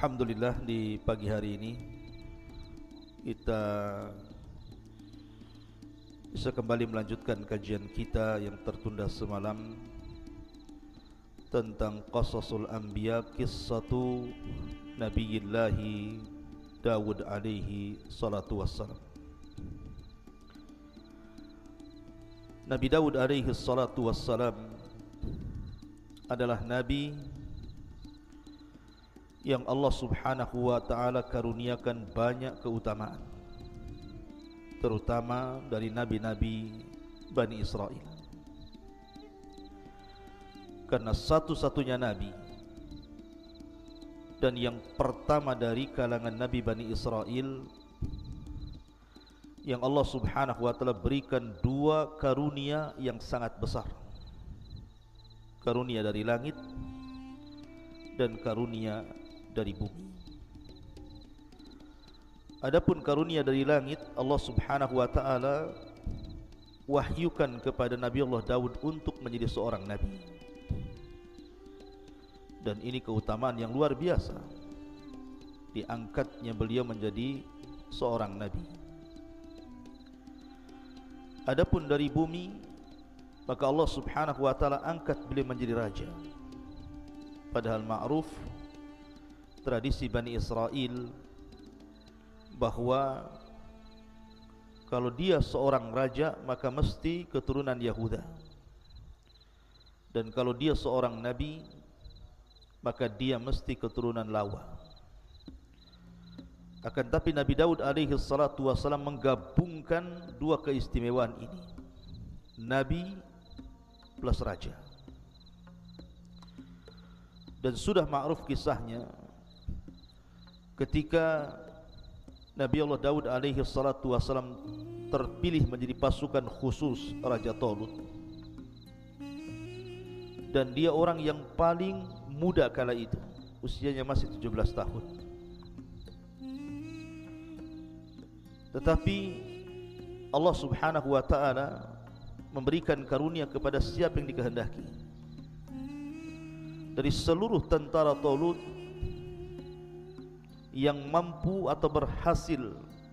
Alhamdulillah, di pagi hari ini kita bisa kembali melanjutkan kajian kita yang tertunda semalam tentang Qasasul Anbiya, Qissatu Nabiyillahi Dawud alaihi salatu wassalam. Nabi Dawud alaihi salatu wassalam adalah nabi yang Allah subhanahu wa ta'ala karuniakan banyak keutamaan, terutama dari nabi-nabi Bani Israel. Karena satu-satunya nabi dan yang pertama dari kalangan nabi Bani Israel yang Allah subhanahu wa ta'ala berikan dua karunia yang sangat besar, karunia dari langit dan karunia dari bumi. Adapun karunia dari langit, Allah subhanahu wa ta'ala wahyukan kepada Nabi Allah Daud untuk menjadi seorang nabi. Dan ini keutamaan yang luar biasa, diangkatnya beliau menjadi seorang nabi. Adapun dari bumi, maka Allah subhanahu wa ta'ala angkat beliau menjadi raja. Padahal ma'ruf tradisi Bani Israel bahwa kalau dia seorang raja maka mesti keturunan Yahuda, dan kalau dia seorang nabi maka dia mesti keturunan Lawa. Akan tapi Nabi Daud alaihi salatu wassalam menggabungkan dua keistimewaan ini, nabi plus raja. Dan sudah ma'ruf kisahnya ketika Nabi Allah Daud alaihi salatu wassalam terpilih menjadi pasukan khusus Raja Talut, dan dia orang yang paling muda kala itu, usianya masih 17 tahun. Tetapi Allah subhanahu wa ta'ala memberikan karunia kepada siapa yang dikehendaki. Dari seluruh tentara Talut, yang mampu atau berhasil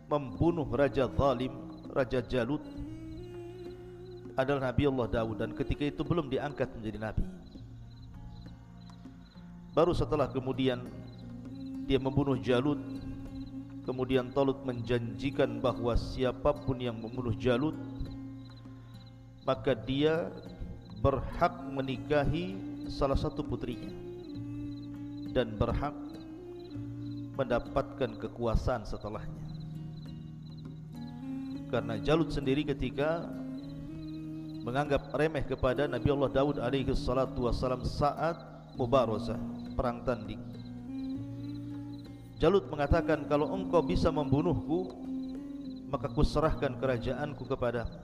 membunuh Raja Zalim, Raja Jalut, adalah Nabi Allah Daud. Dan ketika itu belum diangkat menjadi nabi. Baru setelah kemudian dia membunuh Jalut, kemudian Talut menjanjikan bahwa siapapun yang membunuh Jalut maka dia berhak menikahi salah satu putrinya dan berhak mendapatkan kekuasaan setelahnya. Karena Jalut sendiri ketika menganggap remeh kepada Nabi Allah Daud alaihi salatu wassalam saat mubarazah, perang tanding, Jalut mengatakan, kalau engkau bisa membunuhku maka ku serahkan kerajaanku kepadamu,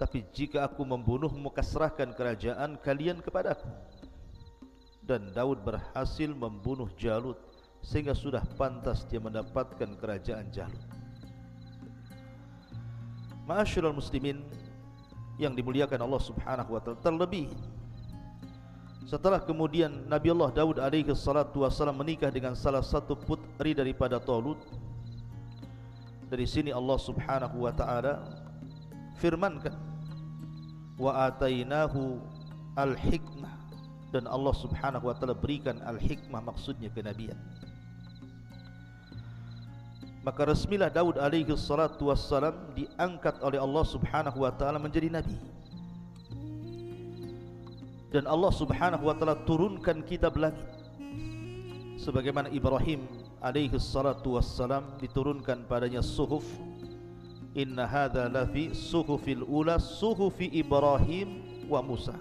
tapi jika aku membunuhmu maka serahkan kerajaan kalian kepadaku. Dan Daud berhasil membunuh Jalut sehingga sudah pantas dia mendapatkan kerajaan Jalut. Ma'asyiral muslimin yang dimuliakan Allah subhanahu wa ta'ala, terlebih Setelah kemudian Nabi Allah Daud alaihi salatu wassalam menikah dengan salah satu putri daripada Talut, dari sini Allah subhanahu wa ta'ala firmankan, wa atainahu al-hikmah, dan Allah subhanahu wa ta'ala berikan al-hikmah, maksudnya kenabian. Maka resmilah Daud alaihi salatu wassalam diangkat oleh Allah subhanahu wa ta'ala menjadi nabi. Dan Allah subhanahu wa ta'ala turunkan kitab langit, sebagaimana Ibrahim alaihi salatu wassalam diturunkan padanya suhuf. Inna hadha lafi suhufil ula suhufi Ibrahim wa Musa.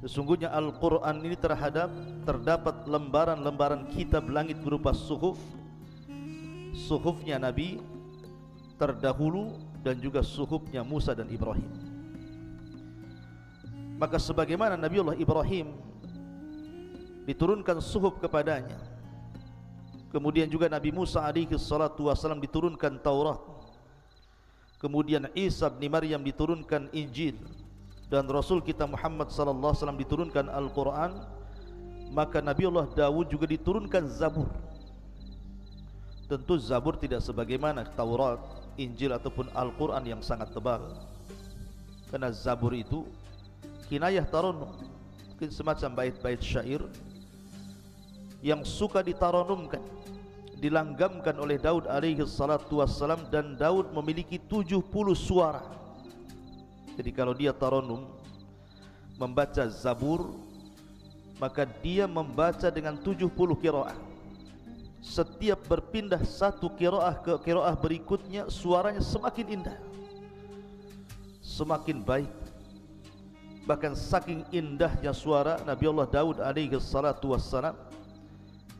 Sesungguhnya Al-Quran ini terdapat lembaran-lembaran kitab langit berupa suhuf, suhufnya Nabi terdahulu dan juga suhufnya Musa dan Ibrahim. Maka sebagaimana Nabi Allah Ibrahim diturunkan suhuf kepadanya, kemudian juga Nabi Musa alaihi salatu wasallam diturunkan Taurat, kemudian Isa bin Maryam diturunkan Injil, dan Rasul kita Muhammad sallallahu alaihi wasallam diturunkan Al-Quran, maka Nabi Allah Daud juga diturunkan Zabur. Tentu Zabur tidak sebagaimana Taurat, Injil ataupun Al-Quran yang sangat tebal, karena Zabur itu kinayah taranum, mungkin semacam bait-bait syair yang suka ditaranumkan, dilanggamkan oleh Daud alaihi salatu wassalam. Dan Daud memiliki 70 suara. Jadi kalau dia taranum membaca Zabur, maka dia membaca dengan 70 qiraah. Setiap berpindah satu qiraah ke qiraah berikutnya, suaranya semakin indah, semakin baik. Bahkan saking indahnya suara Nabi Allah Daud alaihi salatu wassalam,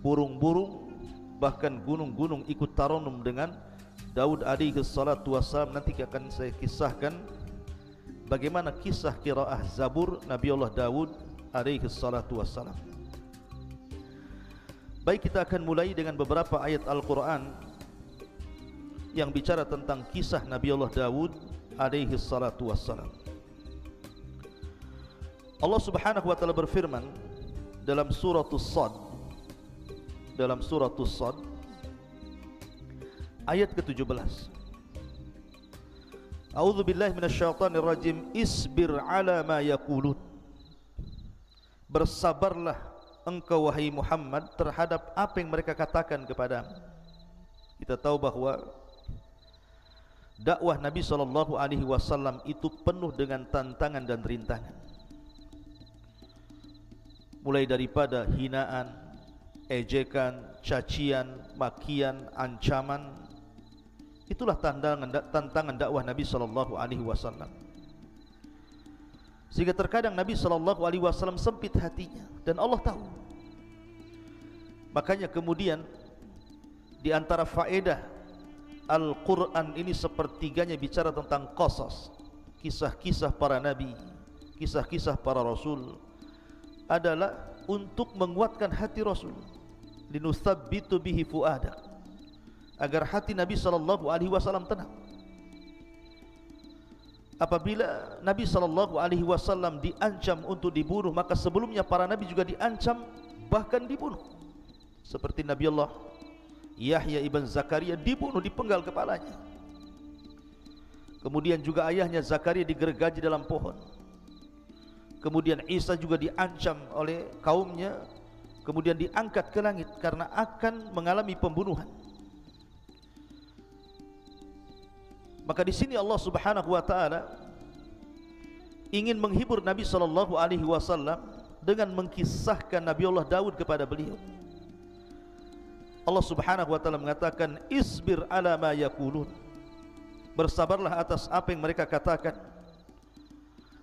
burung-burung bahkan gunung-gunung ikut taranum dengan Daud alaihi salatu wassalam. Nanti akan saya kisahkan bagaimana kisah qiraah Zabur Nabi Allah Daud alaihi salatu wassalam. Baik, kita akan mulai dengan beberapa ayat Al-Quran yang bicara tentang kisah Nabi Allah Daud alaihi salatu wassalam. Allah subhanahu wa ta'ala berfirman dalam surah As-Sad, ayat ke-17, A'udzu billahi minasyaitonir rajim, isbir ala ma yaqulun. Bersabarlah engkau wahai Muhammad terhadap apa yang mereka katakan kepadamu. Kita tahu bahwa dakwah Nabi sallallahu alaihi wasallam itu penuh dengan tantangan dan rintangan. Mulai daripada hinaan, ejekan, cacian, makian, ancaman. Itulah tantangan dakwah Nabi sallallahu alaihi wasallam. Sehingga terkadang Nabi sallallahu alaihi wasallam sempit hatinya, dan Allah tahu. Makanya kemudian di antara faedah Al-Quran ini sepertiganya bicara tentang qasas, kisah-kisah para nabi, kisah-kisah para rasul, adalah untuk menguatkan hati Rasul, linusabbitu bihi fuadak, agar hati Nabi sallallahu alaihi wasallam tenang. Apabila Nabi sallallahu alaihi wasallam diancam untuk dibunuh, maka sebelumnya para nabi juga diancam bahkan dibunuh. Seperti Nabi Allah Yahya ibn Zakaria dibunuh, dipenggal kepalanya. Kemudian juga ayahnya Zakaria digergaji dalam pohon. Kemudian Isa juga diancam oleh kaumnya, kemudian diangkat ke langit karena akan mengalami pembunuhan. Maka di sini Allah Subhanahu wa taala ingin menghibur Nabi sallallahu alaihi wasallam dengan mengkisahkan Nabi Allah Daud kepada beliau. Allah Subhanahu wa taala mengatakan, isbir ala ma yaqulun. Bersabarlah atas apa yang mereka katakan.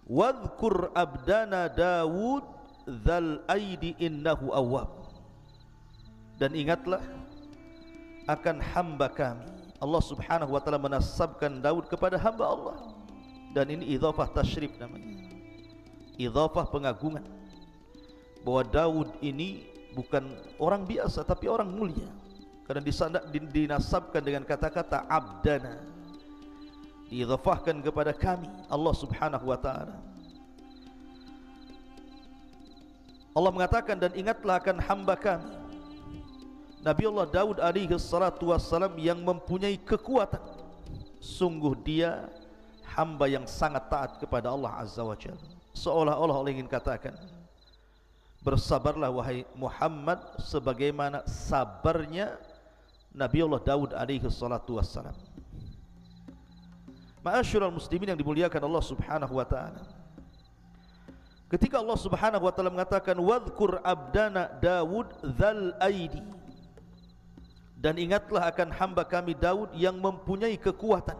Wadhkur abdana Daud dzal aidi innahu awwab. Dan ingatlah akan hamba kami. Allah Subhanahu wa taala menasabkan Daud kepada hamba Allah. Dan ini idhafah tasyrif namanya, idhafah pengagungan, bahwa Daud ini bukan orang biasa tapi orang mulia, karena dinasabkan dengan kata-kata abdana, diidhafahkan kepada kami Allah Subhanahu wa taala. Allah mengatakan, dan ingatlah akan hamba kami Nabi Allah Daud alaihi salatu wassalam yang mempunyai kekuatan. Sungguh dia hamba yang sangat taat kepada Allah Azza wa Jalla. Seolah-olah Allah ingin katakan, bersabarlah wahai Muhammad sebagaimana sabarnya Nabi Allah Daud alaihi salatu wassalam. Ma'asyiral muslimin yang dimuliakan Allah Subhanahu wa taala, ketika Allah Subhanahu wa taala mengatakan wadhkur abdana Daud dzal aidi, dan ingatlah akan hamba kami Daud yang mempunyai kekuatan.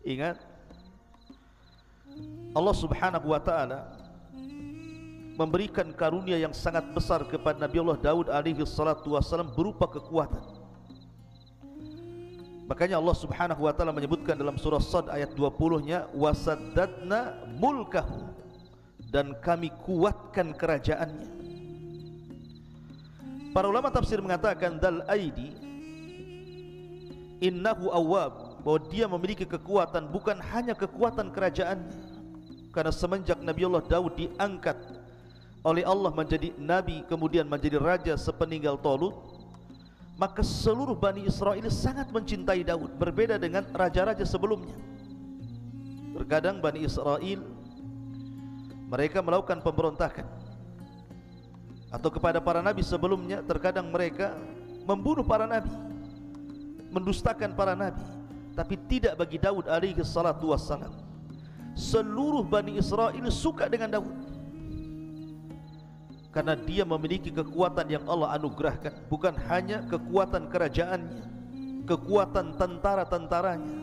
Ingat, Allah Subhanahu wa taala memberikan karunia yang sangat besar kepada Nabi Allah Daud alaihi salatu wasallam berupa kekuatan. Makanya Allah Subhanahu wa taala menyebutkan dalam surah Sad ayat 20-nya, wasaddadna mulkahu, dan kami kuatkan kerajaannya. Para ulama tafsir mengatakan dal aidi innahu awwab, bahwa dia memiliki kekuatan bukan hanya kekuatan kerajaannya, karena semenjak Nabi Allah Daud diangkat oleh Allah menjadi nabi kemudian menjadi raja sepeninggal Talut, maka seluruh Bani Israel sangat mencintai Daud, berbeda dengan raja-raja sebelumnya. Terkadang Bani Israel mereka melakukan pemberontakan, atau kepada para nabi sebelumnya terkadang mereka membunuh para nabi, mendustakan para nabi. Tapi tidak bagi Daud alaihi salatu wassalam. Seluruh Bani Israel suka dengan Daud, karena dia memiliki kekuatan yang Allah anugerahkan. Bukan hanya kekuatan kerajaannya, kekuatan tentara-tentaranya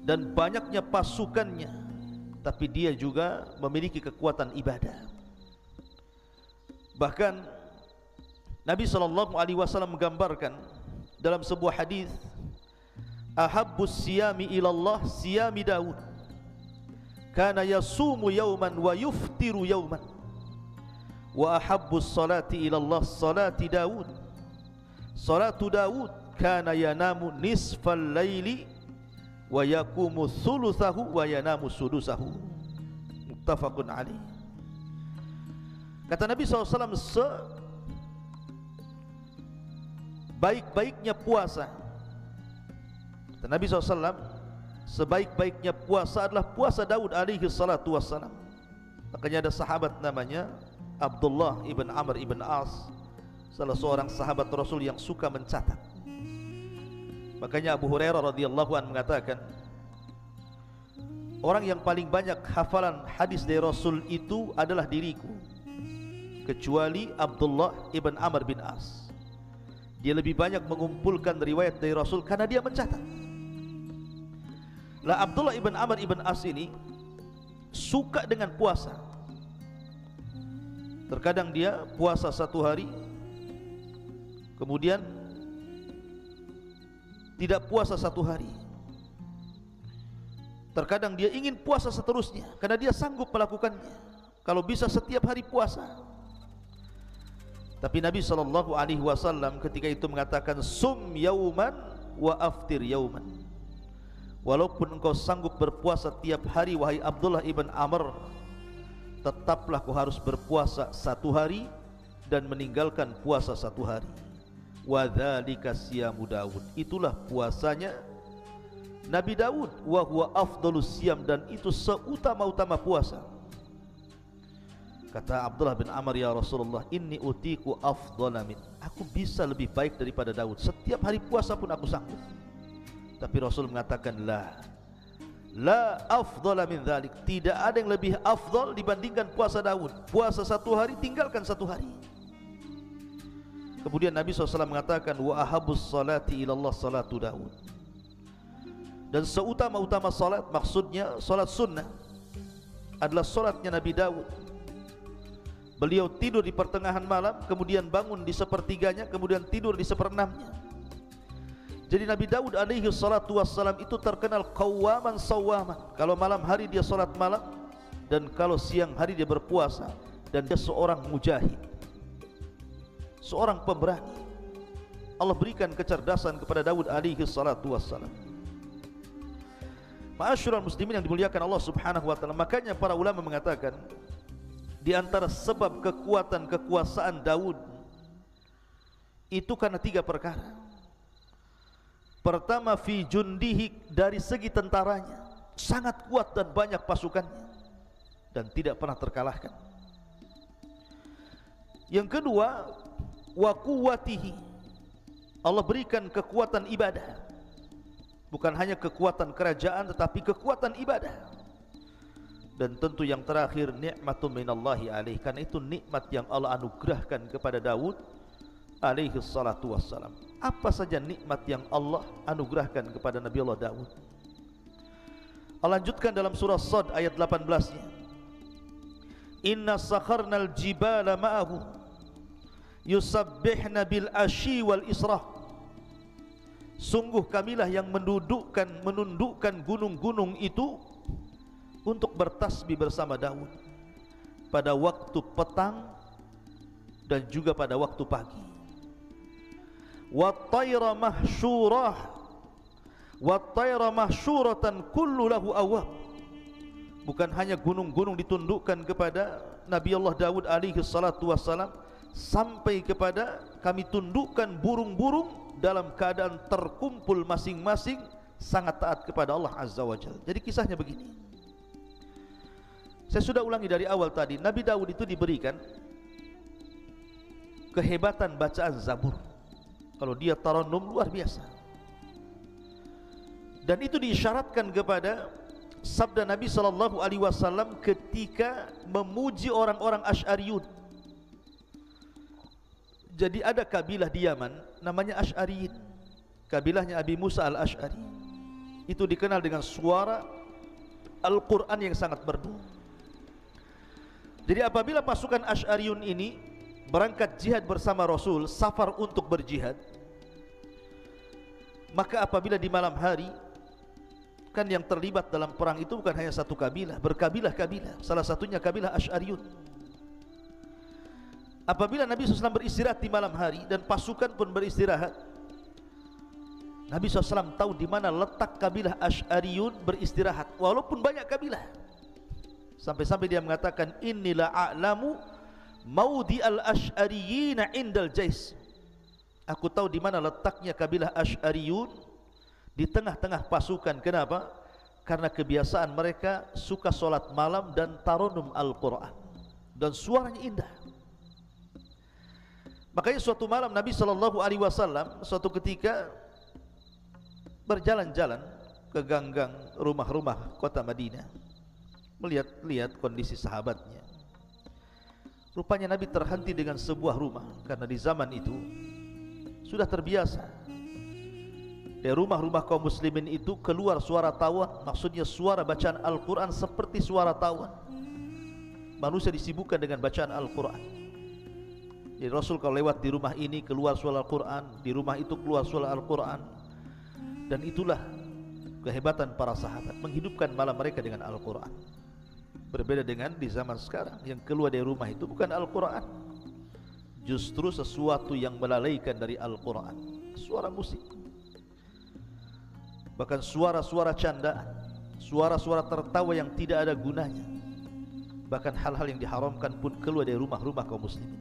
dan banyaknya pasukannya, tapi dia juga memiliki kekuatan ibadah. Bahkan Nabi SAW menggambarkan dalam sebuah hadis, ahabbus siyami ilallah siyami Daud, kana yasumu yawman wa yuftiru yawman, wa ahabbus salati ilallah salati Daud, salatu Daud kana yanamu nisfal laili wa yakumu thuluthahu wa yanamu sudusahu. Muttafaqun alaih. Kata Nabi SAW, sebaik-baiknya puasa, kata Nabi SAW, sebaik-baiknya puasa adalah puasa Daud alaihi salatu wassalam. Makanya ada sahabat namanya Abdullah ibn Amr ibn As, salah seorang sahabat Rasul yang suka mencatat. Makanya Abu Hurairah radhiyallahu anhu mengatakan, orang yang paling banyak hafalan hadis dari Rasul itu adalah diriku, kecuali Abdullah ibn Amr bin As. Dia lebih banyak mengumpulkan riwayat dari Rasul karena dia mencatat. Lah Abdullah ibn Amr ibn As ini suka dengan puasa. Terkadang dia puasa satu hari, kemudian tidak puasa satu hari. Terkadang dia ingin puasa seterusnya karena dia sanggup melakukannya, kalau bisa setiap hari puasa. Tapi Nabi SAW ketika itu mengatakan, sum yauman wa aftir yauman. Walaupun engkau sanggup berpuasa tiap hari wahai Abdullah ibn Amr, tetaplah kau harus berpuasa satu hari dan meninggalkan puasa satu hari. Wa dzalika siyamu Daud, itulah puasanya Nabi Daud. Wa huwa afdhalus siyam, dan itu seutama-utama puasa. Kata Abdullah bin Amr, ya Rasulullah, inni utiku afdhala min, aku bisa lebih baik daripada Daud, setiap hari puasa pun aku sanggup. Tapi Rasul mengatakan, la afdhala min dzalik, tidak ada yang lebih afdal dibandingkan puasa Daud. Puasa satu hari, tinggalkan satu hari. Kemudian Nabi SAW mengatakan, wa ahabus salati ilallah salatu Daud, dan seutama-utama salat, maksudnya salat sunnah, adalah salatnya Nabi Daud. Beliau tidur di pertengahan malam, kemudian bangun di sepertiganya, kemudian tidur di seperenamnya. Jadi Nabi Daud alaihi salatu wassalam itu terkenal qawwaman sawwaman. Kalau malam hari dia salat malam, dan kalau siang hari dia berpuasa. Dan dia seorang mujahid, seorang pemberani. Allah berikan kecerdasan kepada Daud alaihi salatu wassalam. Ma'asyiral muslimin yang dimuliakan Allah Subhanahu wa taala. Makanya para ulama mengatakan, Di antara sebab kekuasaan Daud itu karena 3 perkara. Pertama, fi jundihi, dari segi tentaranya sangat kuat dan banyak pasukannya dan tidak pernah terkalahkan. Yang kedua, wa quwwatihi, Allah berikan kekuatan ibadah, bukan hanya kekuatan kerajaan tetapi kekuatan ibadah. Dan tentu yang terakhir, nikmatun minallahi alaih, karena itu nikmat yang Allah anugerahkan kepada Daud alaihi salatu wassalam. Apa saja nikmat yang Allah anugerahkan kepada Nabi Allah Daud? Allah lanjutkan dalam surah Sad ayat 18-nya, inna sakharnal jibala ma'ahu yusabbihna bil asyi wal israh, sungguh kamilah yang menundukkan gunung-gunung itu untuk bertasbih bersama Daud pada waktu petang dan juga pada waktu pagi. Wat-tayra mahsyurah, wat-tayra mahsyuratan kullu lahu awwab, bukan hanya gunung-gunung ditundukkan kepada Nabi Allah Daud alaihi salatu wassalam, sampai kepada kami tundukkan burung-burung dalam keadaan terkumpul masing-masing sangat taat kepada Allah Azza wa Jalla. Jadi kisahnya begini, saya sudah ulangi dari awal tadi, Nabi Daud itu diberikan kehebatan bacaan Zabur. Kalau dia tarannum luar biasa. Dan itu diisyaratkan kepada sabda Nabi SAW ketika memuji orang-orang Asy'ariyun. Jadi ada kabilah di Yaman namanya Asy'ariyin, kabilahnya Abi Musa al-Asy'ari. Itu dikenal dengan suara Al-Quran yang sangat merdu. Jadi apabila pasukan Asy'ariyun ini berangkat jihad bersama Rasul, safar untuk berjihad, maka apabila di malam hari, kan yang terlibat dalam perang itu bukan hanya satu kabilah, berkabilah-kabilah, salah satunya kabilah Asy'ariyun. Apabila Nabi SAW beristirahat di malam hari dan pasukan pun beristirahat, Nabi SAW tahu di mana letak kabilah Asy'ariyun beristirahat, walaupun banyak kabilah. Sampai-sampai dia mengatakan, inilah a'lamu maudi al-Asy'ariyina indal jais. Aku tahu di mana letaknya kabilah Asy'ariyun di tengah-tengah pasukan. Kenapa? Karena kebiasaan mereka suka solat malam dan tarannum Al-Quran, dan suaranya indah. Makanya suatu malam Nabi SAW suatu ketika berjalan-jalan ke ganggang rumah-rumah kota Madinah, melihat-lihat kondisi sahabatnya. Rupanya Nabi terhenti dengan sebuah rumah, karena di zaman itu sudah terbiasa dari rumah-rumah kaum muslimin itu keluar suara tawan, maksudnya suara bacaan Al-Quran seperti suara tawan. Manusia disibukkan dengan bacaan Al-Quran. Jadi Rasul kalau lewat di rumah ini keluar suara Al-Quran, di rumah itu keluar suara Al-Quran. Dan itulah kehebatan para sahabat, menghidupkan malam mereka dengan Al-Quran. Berbeda dengan di zaman sekarang, yang keluar dari rumah itu bukan Al-Quran, justru sesuatu yang melalaikan dari Al-Quran, suara musik, bahkan suara-suara candaan, suara-suara tertawa yang tidak ada gunanya. Bahkan hal-hal yang diharamkan pun keluar dari rumah-rumah kaum muslimin.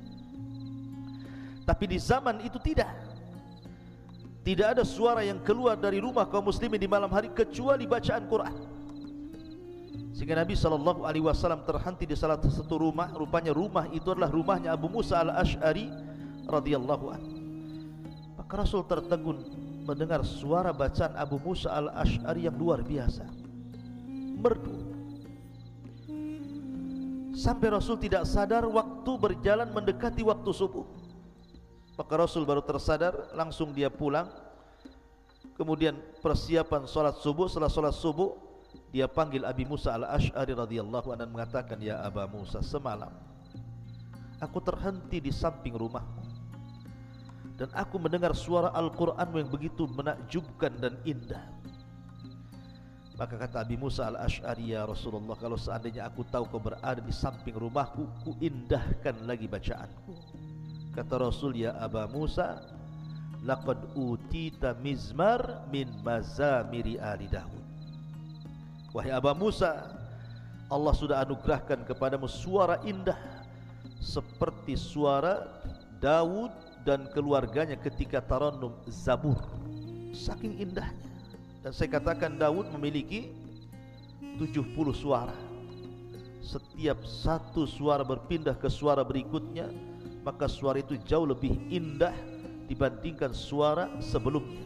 Tapi di zaman itu tidak ada suara yang keluar dari rumah kaum muslimin di malam hari kecuali bacaan Quran. Sehingga Nabi SAW terhenti di salah satu rumah. Rupanya rumah itu adalah rumahnya Abu Musa al-Asy'ari radhiyallahu anhu. Maka Rasul tertegun mendengar suara bacaan Abu Musa al-Asy'ari yang luar biasa, merdu. Sampai Rasul tidak sadar waktu berjalan mendekati waktu subuh. Maka Rasul baru tersadar, langsung dia pulang. Kemudian persiapan sholat subuh. Setelah sholat subuh, dia panggil Abi Musa al-Asy'ari radhiyallahu anhu dan mengatakan, ya Aba Musa, semalam aku terhenti di samping rumahmu dan aku mendengar suara Al-Quran yang begitu menakjubkan dan indah. Maka kata Abi Musa al-Asy'ari, ya Rasulullah, kalau seandainya aku tahu kau berada di samping rumahku, ku indahkan lagi bacaanku. Kata Rasul, ya Aba Musa, laqad utita mizmar min mazamiri ali Daud. Wahai Aba Musa, Allah sudah anugerahkan kepadamu suara indah seperti suara Daud dan keluarganya ketika tarannum Zabur. Saking indahnya. Dan saya katakan Daud memiliki 70 suara. Setiap satu suara berpindah ke suara berikutnya, maka suara itu jauh lebih indah dibandingkan suara sebelumnya.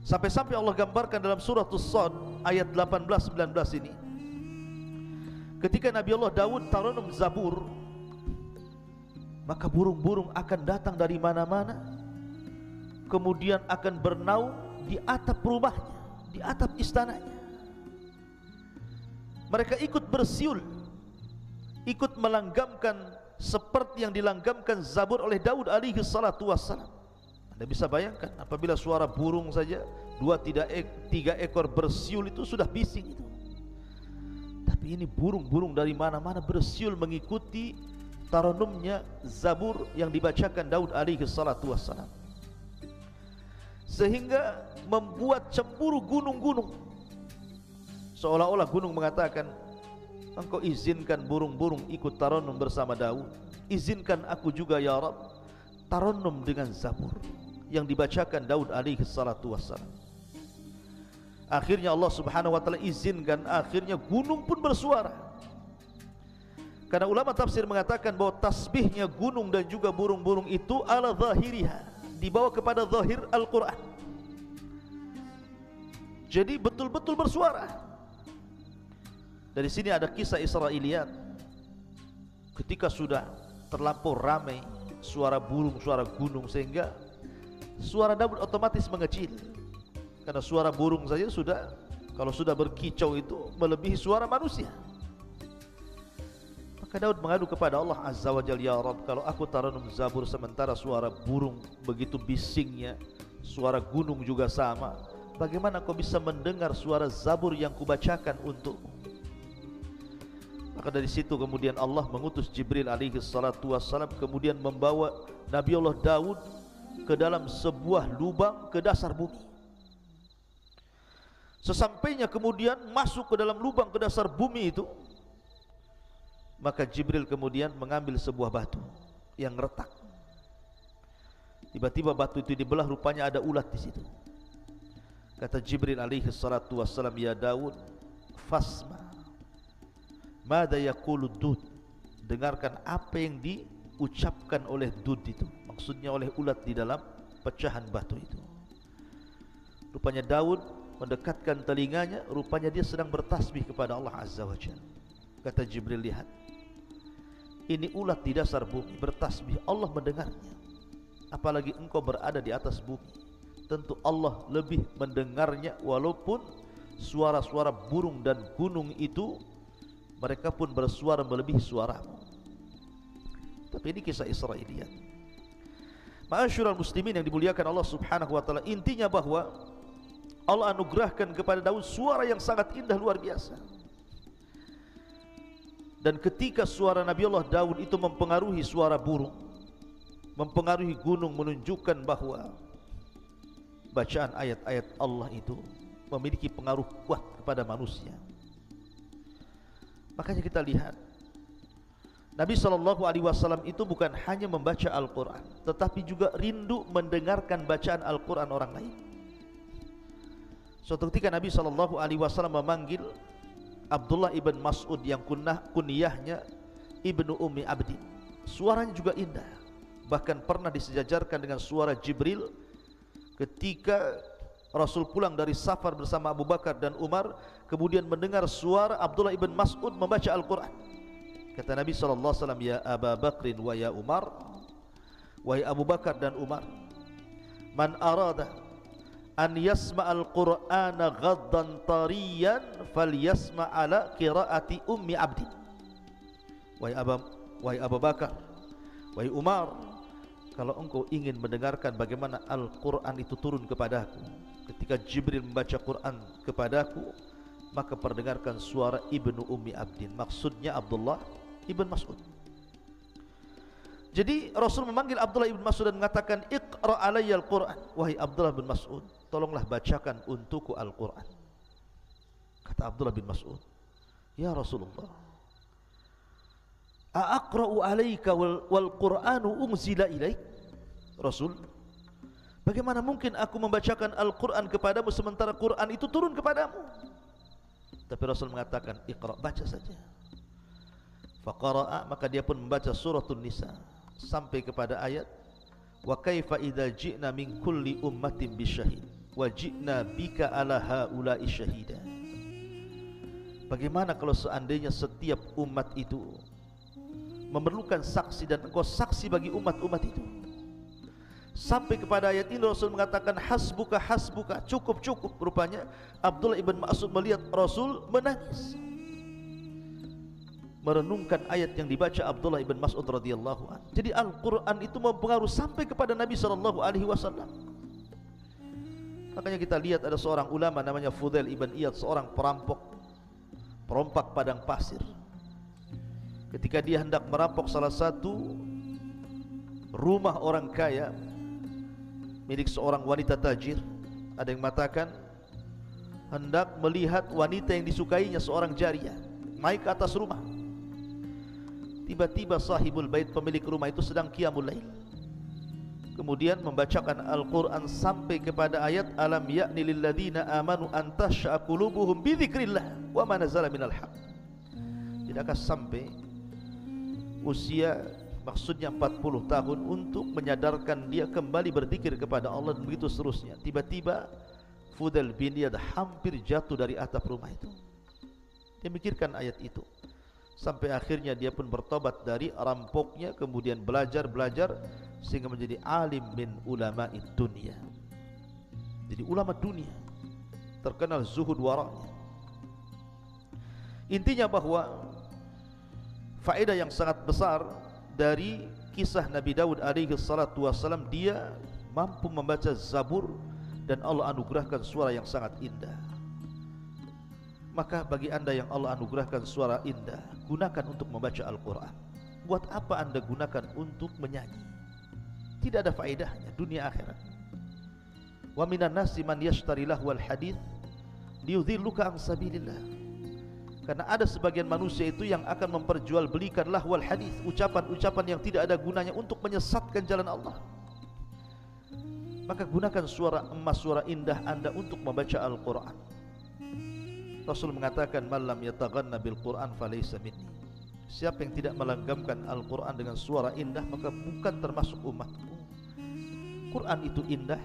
Sampai-sampai Allah gambarkan dalam surah As-Sad ayat 18-19 ini, ketika Nabi Allah Daud tarannum Zabur, maka burung-burung akan datang dari mana-mana, kemudian akan bernaung di atap rumahnya, di atap istananya. Mereka ikut bersiul, ikut melanggamkan seperti yang dilanggamkan Zabur oleh Daud alaihi salatu wassalam. Anda bisa bayangkan apabila suara burung saja 2-3 ekor bersiul itu sudah bising itu. Tapi ini burung-burung dari mana-mana bersiul mengikuti tarannumnya Zabur yang dibacakan Daud alaihi salatu wassalam, sehingga membuat cemburu gunung-gunung. Seolah-olah gunung mengatakan, engkau izinkan burung-burung ikut tarannum bersama Daud, izinkan aku juga ya Rabb tarannum dengan Zabur yang dibacakan Daud alaihi salatu wassalam. Akhirnya Allah subhanahu wa ta'ala izinkan, akhirnya gunung pun bersuara. Karena ulama tafsir mengatakan bahwa tasbihnya gunung dan juga burung-burung itu ala zahiriha, dibawa kepada zahir Al-Quran. Jadi betul-betul bersuara. Dari sini ada kisah Israiliyat. Ketika sudah terlampau ramai suara burung, suara gunung, sehingga suara Daud otomatis mengecil. Karena suara burung saja sudah, kalau sudah berkicau itu melebihi suara manusia. Maka Daud mengadu kepada Allah Azza wa Jalla, ya Rabb, kalau aku tarannum Zabur sementara suara burung begitu bisingnya, suara gunung juga sama, bagaimana kau bisa mendengar suara Zabur yang kubacakan untukmu? Maka dari situ kemudian Allah mengutus Jibril alaihi salatu wassalam, kemudian membawa Nabi Allah Daud ke dalam sebuah lubang ke dasar bumi. Sesampainya kemudian masuk ke dalam lubang ke dasar bumi itu, maka Jibril kemudian mengambil sebuah batu yang retak. Tiba-tiba batu itu dibelah, rupanya ada ulat di situ. Kata Jibril alaihi salatu wassalam, ya Daud, fasma mada yaqulu dud, dengarkan apa yang diucapkan oleh dud itu, maksudnya oleh ulat di dalam pecahan batu itu. Rupanya Daud mendekatkan telinganya, rupanya dia sedang bertasbih kepada Allah Azza wa Jalla. Kata Jibril, lihat, ini ulat di dasar bumi bertasbih, Allah mendengarnya. Apalagi engkau berada di atas bumi, tentu Allah lebih mendengarnya. Walaupun suara-suara burung dan gunung itu mereka pun bersuara melebihi suaramu. Tapi ini kisah Israiliyat. Ma'asyiral muslimin yang dimuliakan Allah subhanahu wa ta'ala, intinya bahwa Allah anugerahkan kepada Daud suara yang sangat indah, luar biasa. Dan ketika suara Nabi Allah Daud itu mempengaruhi suara burung, mempengaruhi gunung, menunjukkan bahwa bacaan ayat-ayat Allah itu memiliki pengaruh kuat kepada manusia. Makanya kita lihat Nabi SAW itu bukan hanya membaca Al-Quran, tetapi juga rindu mendengarkan bacaan Al-Quran orang lain. Suatu ketika Nabi SAW memanggil Abdullah ibn Mas'ud yang kunyahnya Ibnu Ummi Abdin. Suaranya juga indah, bahkan pernah disejajarkan dengan suara Jibril ketika Rasul pulang dari safar bersama Abu Bakar dan Umar, kemudian mendengar suara Abdullah ibn Mas'ud membaca Al-Quran. Kata Nabi SAW, ya Aba Bakrin wa ya Umar, wahai Abu Bakar dan Umar, man arada an yasma'al Qur'ana ghaddan tariyan falyasma' ala qiraati Ummi Abdin. Wahai Abu Bakar, wahai Umar, kalau engkau ingin mendengarkan bagaimana Al-Quran itu turun kepadaku, ketika Jibril membaca Quran kepadaku, maka perdengarkan suara Ibnu Ummi Abdin, maksudnya Abdullah ibn Mas'ud. Jadi Rasul memanggil Abdullah ibn Mas'ud dan mengatakan, Iqra alayya al-Quran, wahai Abdullah bin Mas'ud, tolonglah bacakan untukku Al-Quran. Kata Abdullah bin Mas'ud, ya Rasulullah, aqra'u 'alaika wal Qur'anu unzila ilaik. Rasul, bagaimana mungkin aku membacakan Al-Quran kepadamu sementara Quran itu turun kepadamu? Tapi Rasul mengatakan, iqra, baca saja. Faqara'a, maka dia pun membaca suratul Nisa sampai kepada ayat wa kaifa idza ji'na min kulli ummatin bisyahid wa ji'na bika ala haula'i syahida. Bagaimana kalau seandainya setiap umat itu memerlukan saksi dan engkau saksi bagi umat-umat itu? Sampai kepada ayat ini Rasul mengatakan hasbuka hasbuka, cukup cukup. Rupanya Abdullah ibn Mas'ud melihat Rasul menangis, merenungkan ayat yang dibaca Abdullah ibn Mas'ud radhiyallahu anhu. Jadi Al-Quran itu mempengaruhi sampai kepada Nabi SAW. Makanya kita lihat ada seorang ulama namanya Fudail ibn Iyad, seorang perompak padang pasir. Ketika dia hendak merampok salah satu rumah orang kaya milik seorang wanita tajir, ada yang mengatakan hendak melihat wanita yang disukainya, seorang jariyah, naik ke atas rumah. Tiba-tiba sahibul bait, pemilik rumah itu sedang qiyamul lail, kemudian membacakan Al-Quran sampai kepada ayat alam ya'ni lilladzina amanu an tash'a qulubuhum bi dzikrillah wa ma nazala minal haq. Tidakkah sampai usia, maksudnya 40 tahun, untuk menyadarkan dia kembali berzikir kepada Allah, dan begitu seterusnya. Tiba-tiba Fudail bin Iyad hampir jatuh dari atap rumah itu. Dia mikirkan ayat itu sampai akhirnya dia pun bertobat dari rampoknya, kemudian belajar sehingga menjadi alim min ulama'id dunia. Jadi ulama dunia, terkenal zuhud wara'nya. Intinya bahwa faedah yang sangat besar dari kisah Nabi Daud alaihi salatu wassalam, dia mampu membaca Zabur dan Allah anugerahkan suara yang sangat indah. Maka bagi anda yang Allah anugerahkan suara indah, gunakan untuk membaca Al-Quran. Buat apa anda gunakan untuk menyanyi? Tidak ada faedahnya dunia akhirat. Wa minan nasi man yashtari lahwal hadits liyudhilluka an sabilillah. Karena ada sebagian manusia itu yang akan memperjualbelikan lahwal hadis, ucapan-ucapan yang tidak ada gunanya untuk menyesatkan jalan Allah. Maka gunakan suara emas, suara indah anda untuk membaca Al-Quran. Rasul mengatakan man lam yataghanna bil Quran falaysa minni. Siapa yang tidak melanggamkan Al-Quran dengan suara indah, maka bukan termasuk umatku. Quran itu indah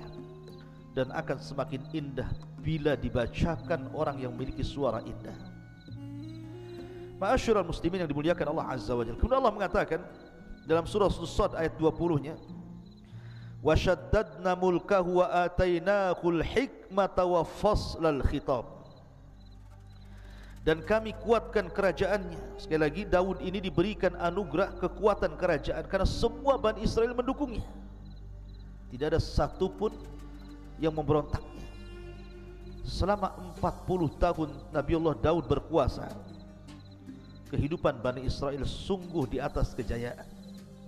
dan akan semakin indah bila dibacakan orang yang memiliki suara indah. Ma'asyiral muslimin yang dimuliakan Allah Azza wa Jalla. Kemudian Allah mengatakan dalam surah As-Sad ayat 20-nya, wa shaddadna mulkahu wa atainahul hikmata wa faslal khitab. Dan kami kuatkan kerajaannya. Sekali lagi, Daud ini diberikan anugerah kekuatan kerajaan karena semua Bani Israel mendukungnya. Tidak ada satupun yang memberontaknya. Selama 40 tahun Nabiullah Daud berkuasa, kehidupan Bani Israel sungguh di atas kejayaan.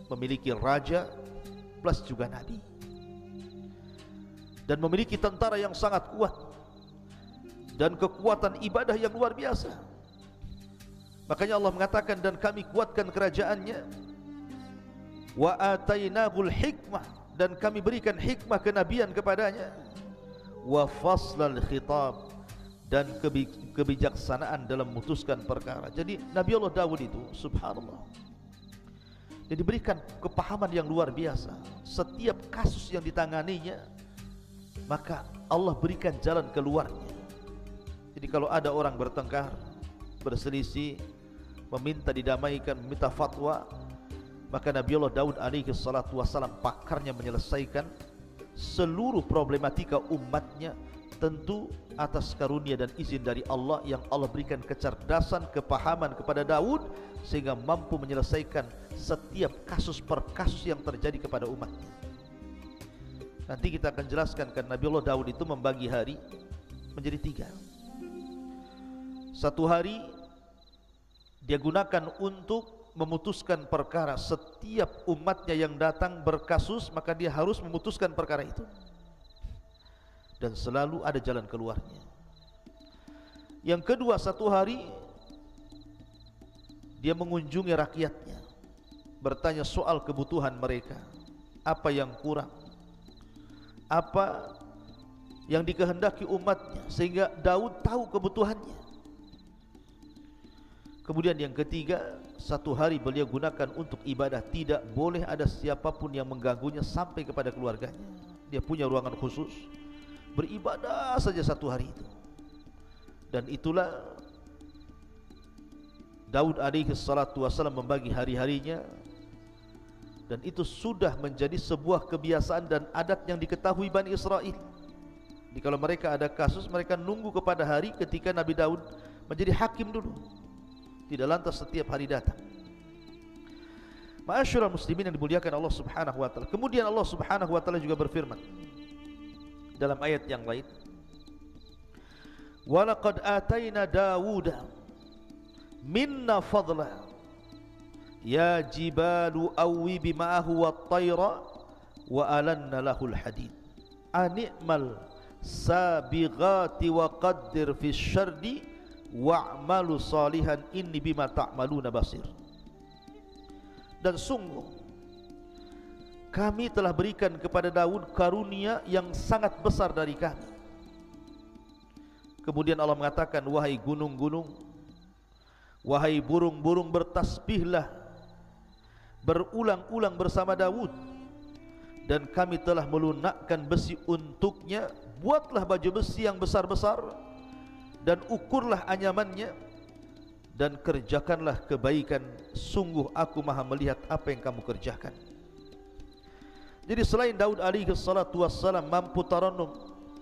Memiliki raja plus juga nabi, dan memiliki tentara yang sangat kuat dan kekuatan ibadah yang luar biasa. Makanya Allah mengatakan dan kami kuatkan kerajaannya, wa atainahul hikmah, dan kami berikan hikmah kenabian kepadanya, wa faslal khitab, dan kebijaksanaan dalam memutuskan perkara. Jadi Nabi Allah Daud itu subhanallah, dia diberikan kepahaman yang luar biasa. Setiap kasus yang ditanganinya, maka Allah berikan jalan keluarnya. Jadi kalau ada orang bertengkar, berselisih, meminta didamaikan, meminta fatwa, maka Nabi Allah Daud alaihi salatu wassalam pakarnya menyelesaikan seluruh problematika umatnya, tentu atas karunia dan izin dari Allah yang Allah berikan kecerdasan, kepahaman kepada Daud sehingga mampu menyelesaikan setiap kasus per kasus yang terjadi kepada umatnya. Nanti kita akan jelaskan kan Nabi Allah Daud itu membagi hari menjadi 3. Satu hari dia gunakan untuk memutuskan perkara. Setiap umatnya yang datang berkasus, maka dia harus memutuskan perkara itu, dan selalu ada jalan keluarnya. Yang kedua, satu hari dia mengunjungi rakyatnya, bertanya soal kebutuhan mereka, apa yang kurang, apa yang dikehendaki umatnya, sehingga Daud tahu kebutuhannya. Kemudian yang ketiga, satu hari beliau gunakan untuk ibadah, tidak boleh ada siapapun yang mengganggunya sampai kepada keluarganya. Dia punya ruangan khusus, beribadah saja satu hari itu. Dan itulah Daud alaihi salatu wassalam membagi hari-harinya, dan itu sudah menjadi sebuah kebiasaan dan adat yang diketahui Bani Israel. Jadi kalau mereka ada kasus, mereka nunggu kepada hari ketika Nabi Daud menjadi hakim dulu, tidak lantas setiap hari datang. Ma'asyiral muslimin yang dimuliakan Allah Subhanahu wa taala. Kemudian Allah Subhanahu wa taala juga berfirman dalam ayat yang lain, "Wa laqad atayna Dawuda minna fadla ya jibalu awwibi ma'ahu wat-tayra wa alanna lahul hadid ani'mal sabighati wa qaddir fis syardi wa'malu salihan inni bima ta'maluna basir." Dan sungguh kami telah berikan kepada Daud karunia yang sangat besar dari kami. Kemudian Allah mengatakan, wahai gunung-gunung, wahai burung-burung, bertasbihlah berulang-ulang bersama Daud, dan kami telah melunakkan besi untuknya. Buatlah baju besi yang besar-besar dan ukurlah anyamannya, dan kerjakanlah kebaikan, sungguh aku maha melihat apa yang kamu kerjakan. Jadi selain Daud alaihi salatu wassalam mampu tarannum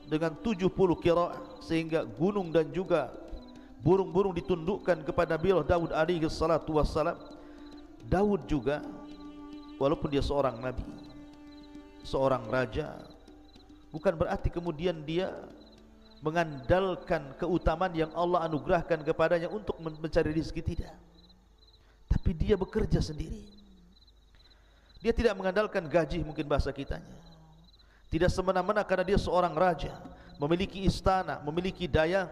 dengan 70 qiraah, sehingga gunung dan juga burung-burung ditundukkan kepada Nabi Daud alaihi salatu wassalam, Daud juga walaupun dia seorang nabi, seorang raja, bukan berarti kemudian dia mengandalkan keutamaan yang Allah anugerahkan kepadanya untuk mencari rezeki, tidak. Tapi dia bekerja sendiri. Dia tidak mengandalkan gaji, mungkin bahasa kitanya. Tidak semena-mena karena dia seorang raja, memiliki istana, memiliki dayang,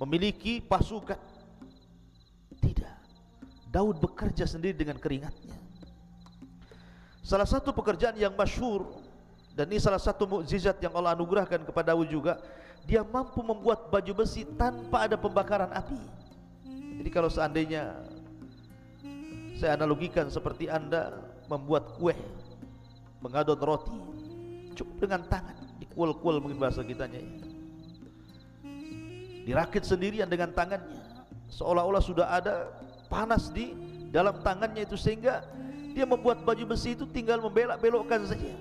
memiliki pasukan. Tidak. Daud bekerja sendiri dengan keringatnya. Salah satu pekerjaan yang masyhur, dan ini salah satu mukjizat yang Allah anugerahkan kepada Daud juga, dia mampu membuat baju besi tanpa ada pembakaran api. Jadi kalau seandainya saya analogikan seperti Anda membuat kue, mengadon roti, cukup dengan tangan, dikuel-kuel mungkin bahasa kitanya, dirakit sendirian dengan tangannya, seolah-olah sudah ada panas di dalam tangannya itu, sehingga dia membuat baju besi itu tinggal membelok-belokkan saja.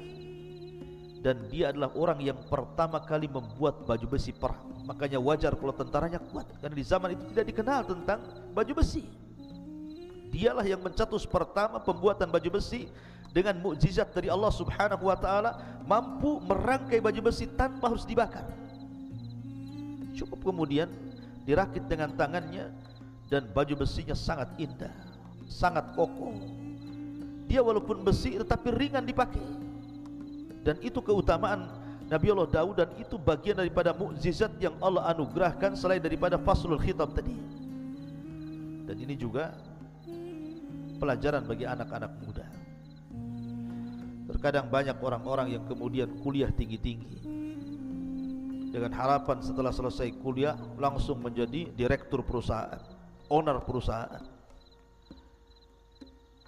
Dan dia adalah orang yang pertama kali membuat baju besi perang. Makanya wajar kalau tentaranya kuat, karena di zaman itu tidak dikenal tentang baju besi. Dialah yang mencetus pertama pembuatan baju besi dengan mukjizat dari Allah Subhanahu wa taala, mampu merangkai baju besi tanpa harus dibakar. Cukup kemudian dirakit dengan tangannya, dan baju besinya sangat indah, sangat kokoh. Dia walaupun besi tetapi ringan dipakai. Dan itu keutamaan Nabi Allah Daud, dan itu bagian daripada mukjizat yang Allah anugerahkan selain daripada faslul khitab tadi. Dan ini juga pelajaran bagi anak-anak muda. Terkadang banyak orang-orang yang kemudian kuliah tinggi-tinggi dengan harapan setelah selesai kuliah langsung menjadi direktur perusahaan, owner perusahaan.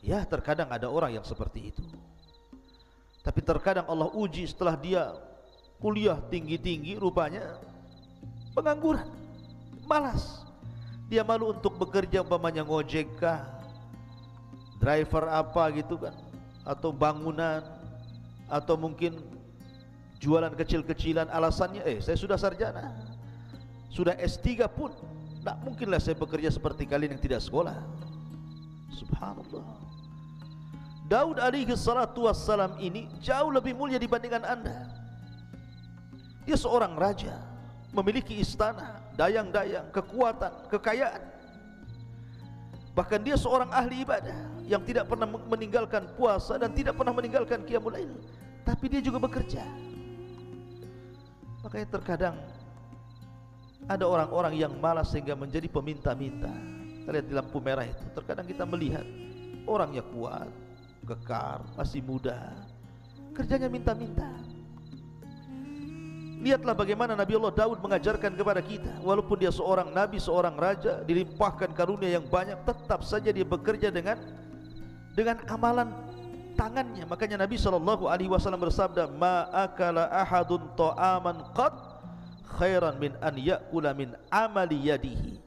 Ya, terkadang ada orang yang seperti itu. Tapi terkadang Allah uji setelah dia kuliah tinggi-tinggi, rupanya pengangguran, malas. Dia malu untuk bekerja, umpamanya ngojek kah, driver apa gitu kan, atau bangunan, atau mungkin jualan kecil-kecilan. Alasannya, saya sudah sarjana, sudah S3 pun, tak mungkinlah saya bekerja seperti kalian yang tidak sekolah. Subhanallah. Daud alaihi salatu wassalam ini jauh lebih mulia dibandingkan Anda. Dia seorang raja, memiliki istana, dayang-dayang, kekuatan, kekayaan. Bahkan dia seorang ahli ibadah yang tidak pernah meninggalkan puasa dan tidak pernah meninggalkan qiyamul lail. Tapi dia juga bekerja. Makanya terkadang ada orang-orang yang malas sehingga menjadi peminta-minta. Kita lihat di lampu merah itu, terkadang kita melihat Orangnya kuat, kekar, masih muda, kerjanya minta-minta. Lihatlah bagaimana Nabi Allah Daud mengajarkan kepada kita. Walaupun dia seorang nabi, seorang raja, dilimpahkan karunia yang banyak, tetap saja dia bekerja dengan amalan tangannya. Makanya Nabi SAW bersabda, ma akala ahadun ta'aman qad khairan min an ya'kula min amali yadihi.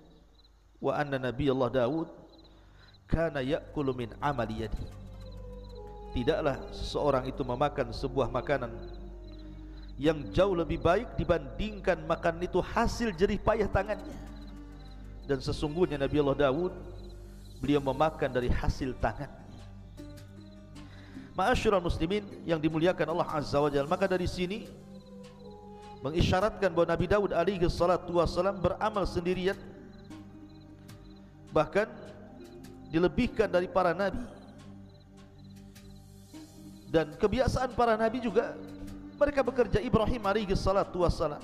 Wa anna Nabi Allah Daud kana ya'kulu min amali yadihi. Tidaklah seseorang itu memakan sebuah makanan yang jauh lebih baik dibandingkan makan itu hasil jerih payah tangannya. Dan sesungguhnya Nabi Allah Daud, beliau memakan dari hasil tangannya. Ma'asyiral muslimin yang dimuliakan Allah Azza wa Jalla, maka dari sini mengisyaratkan bahwa Nabi Daud alaihi salatu wassalam beramal sendirian, bahkan dilebihkan dari para nabi. Dan kebiasaan para nabi juga, mereka bekerja. Ibrahim alaihi salatu wassalam,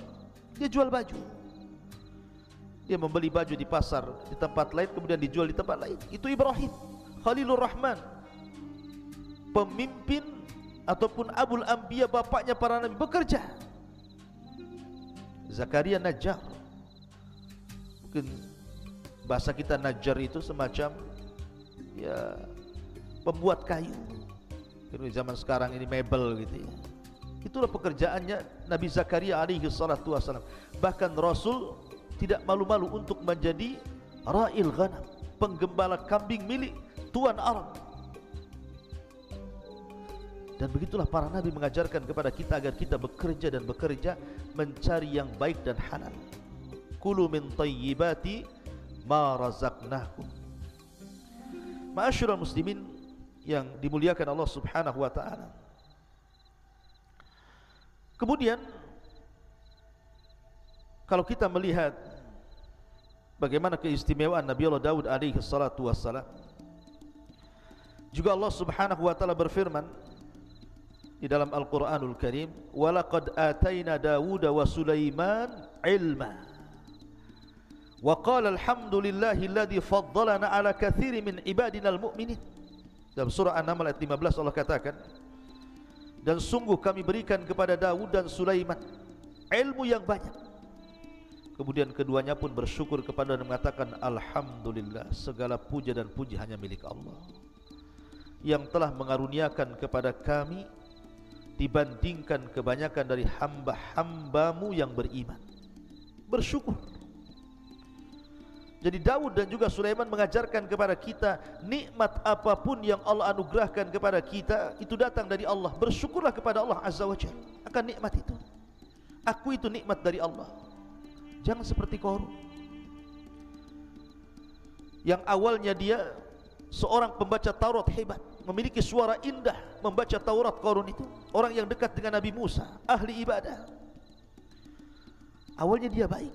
dia jual baju, dia membeli baju di pasar di tempat lain, kemudian dijual di tempat lain. Itu Ibrahim Khalilur Rahman, pemimpin ataupun Abul Anbiya, bapaknya para nabi, bekerja. Zakaria Najjar, mungkin bahasa kita Najjar itu semacam ya pembuat kayu. Di zaman sekarang ini mebel gitu ya. Itulah pekerjaannya Nabi Zakaria alaihi salatu wassalam. Bahkan Rasul tidak malu-malu untuk menjadi ra'il ghanam, penggembala kambing milik tuan Arab. Dan begitulah para nabi mengajarkan kepada kita agar kita bekerja dan bekerja mencari yang baik dan halal. Kulu min thayyibati ma razaqnakum. Ma'asyiral muslimin yang dimuliakan Allah Subhanahu wa taala. Kemudian kalau kita melihat bagaimana keistimewaan Nabi Allah Daud alaihi salatu wassalam, juga Allah Subhanahu wa taala berfirman di dalam Al-Qur'anul Karim, wa laqad atayna Dawuda wa Sulaiman ilma wa qala alhamdulillahi alladhi faddalana ala katsirin min ibadinal mu'minin. Dalam surah An-Naml ayat 15 Allah katakan, dan sungguh kami berikan kepada Daud dan Sulaiman ilmu yang banyak. Kemudian keduanya pun bersyukur kepada dan mengatakan, alhamdulillah, segala puja dan puji hanya milik Allah yang telah mengaruniakan kepada kami dibandingkan kebanyakan dari hamba-hambamu yang beriman. Bersyukur. Jadi Daud dan juga Sulaiman mengajarkan kepada kita, nikmat apapun yang Allah anugerahkan kepada kita itu datang dari Allah. Bersyukurlah kepada Allah Azza wa Jalla akan nikmat itu. Aku itu nikmat dari Allah. Jangan seperti Qarun, yang awalnya dia seorang pembaca Taurat hebat, memiliki suara indah membaca Taurat. Qarun itu orang yang dekat dengan Nabi Musa, ahli ibadah. Awalnya dia baik.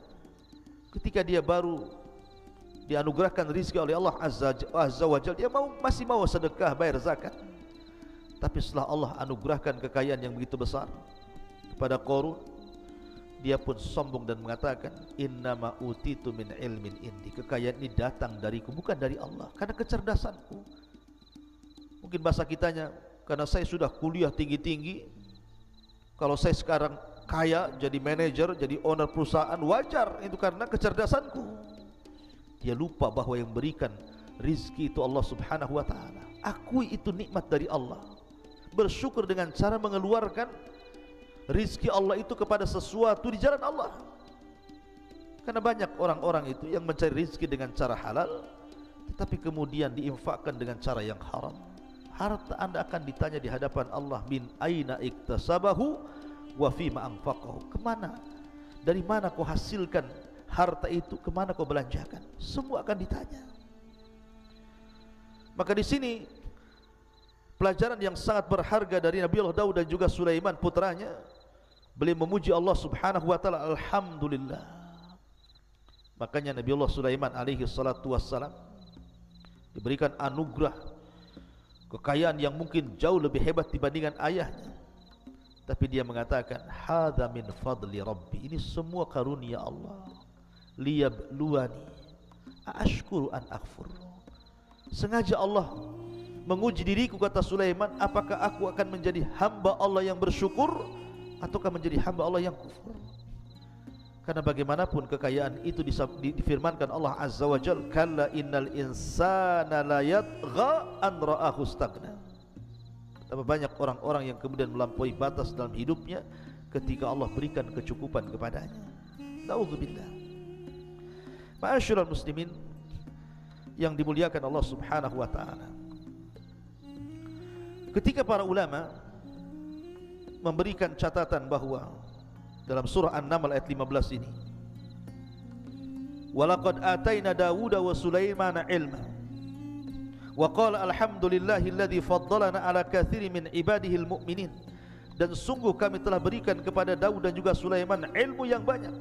Ketika dia baru dianugerahkan rizki oleh Allah Azza wa Jalla, dia masih mau sedekah, bayar zakat. Tapi setelah Allah anugerahkan kekayaan yang begitu besar kepada Qarun, dia pun sombong dan mengatakan, innama utitu min ilmin indi, kekayaan ini datang dariku, bukan dari Allah, karena kecerdasanku. Mungkin bahasa kitanya, karena saya sudah kuliah tinggi-tinggi, kalau saya sekarang kaya, jadi manajer, jadi owner perusahaan, wajar, itu karena kecerdasanku. Dia lupa bahwa yang berikan rizki itu Allah Subhanahu wa ta'ala. Akui itu nikmat dari Allah. Bersyukur dengan cara mengeluarkan rizki Allah itu kepada sesuatu di jalan Allah. Karena banyak orang-orang itu yang mencari rizki dengan cara halal, tetapi kemudian diinfakkan dengan cara yang haram. Harta anda akan ditanya di hadapan Allah, min aina iktasabahu wa fima anfaqahu. Kemana? Dari mana kau hasilkan harta itu, kemana kau belanjakan? Semua akan ditanya. Maka di sini pelajaran yang sangat berharga dari Nabi Allah Daud dan juga Sulaiman putranya. Beliau memuji Allah Subhanahu wa taala, alhamdulillah. Makanya Nabi Allah Sulaiman alaihi salatu wassalam diberikan anugerah kekayaan yang mungkin jauh lebih hebat dibandingkan ayahnya. Tapi dia mengatakan, hadza min fadli rabbi, ini semua karunia Allah. Liyabluwani aashkuru an akfur. Sengaja Allah menguji diriku, kata Sulaiman, apakah aku akan menjadi hamba Allah yang bersyukur ataukah menjadi hamba Allah yang kufur. Karena bagaimanapun kekayaan itu difirmankan Allah Azza wa Jalla, kalla innal insana la yatgha an ra'ahu istaghna. Betapa banyak orang-orang yang kemudian melampaui batas dalam hidupnya ketika Allah berikan kecukupan kepadanya. Na'udzubillah. Ma'asyiral muslimin yang dimuliakan Allah Subhanahu wa taala, ketika para ulama memberikan catatan bahwa dalam surah An-Naml ayat 15 ini, walaqad ataina Dawuda wa Sulaimana ilma wa qala alhamdulillahilladzi faddalana ala katsirin min ibadihil mu'minin, dan sungguh kami telah berikan kepada Daud dan juga Sulaiman ilmu yang banyak.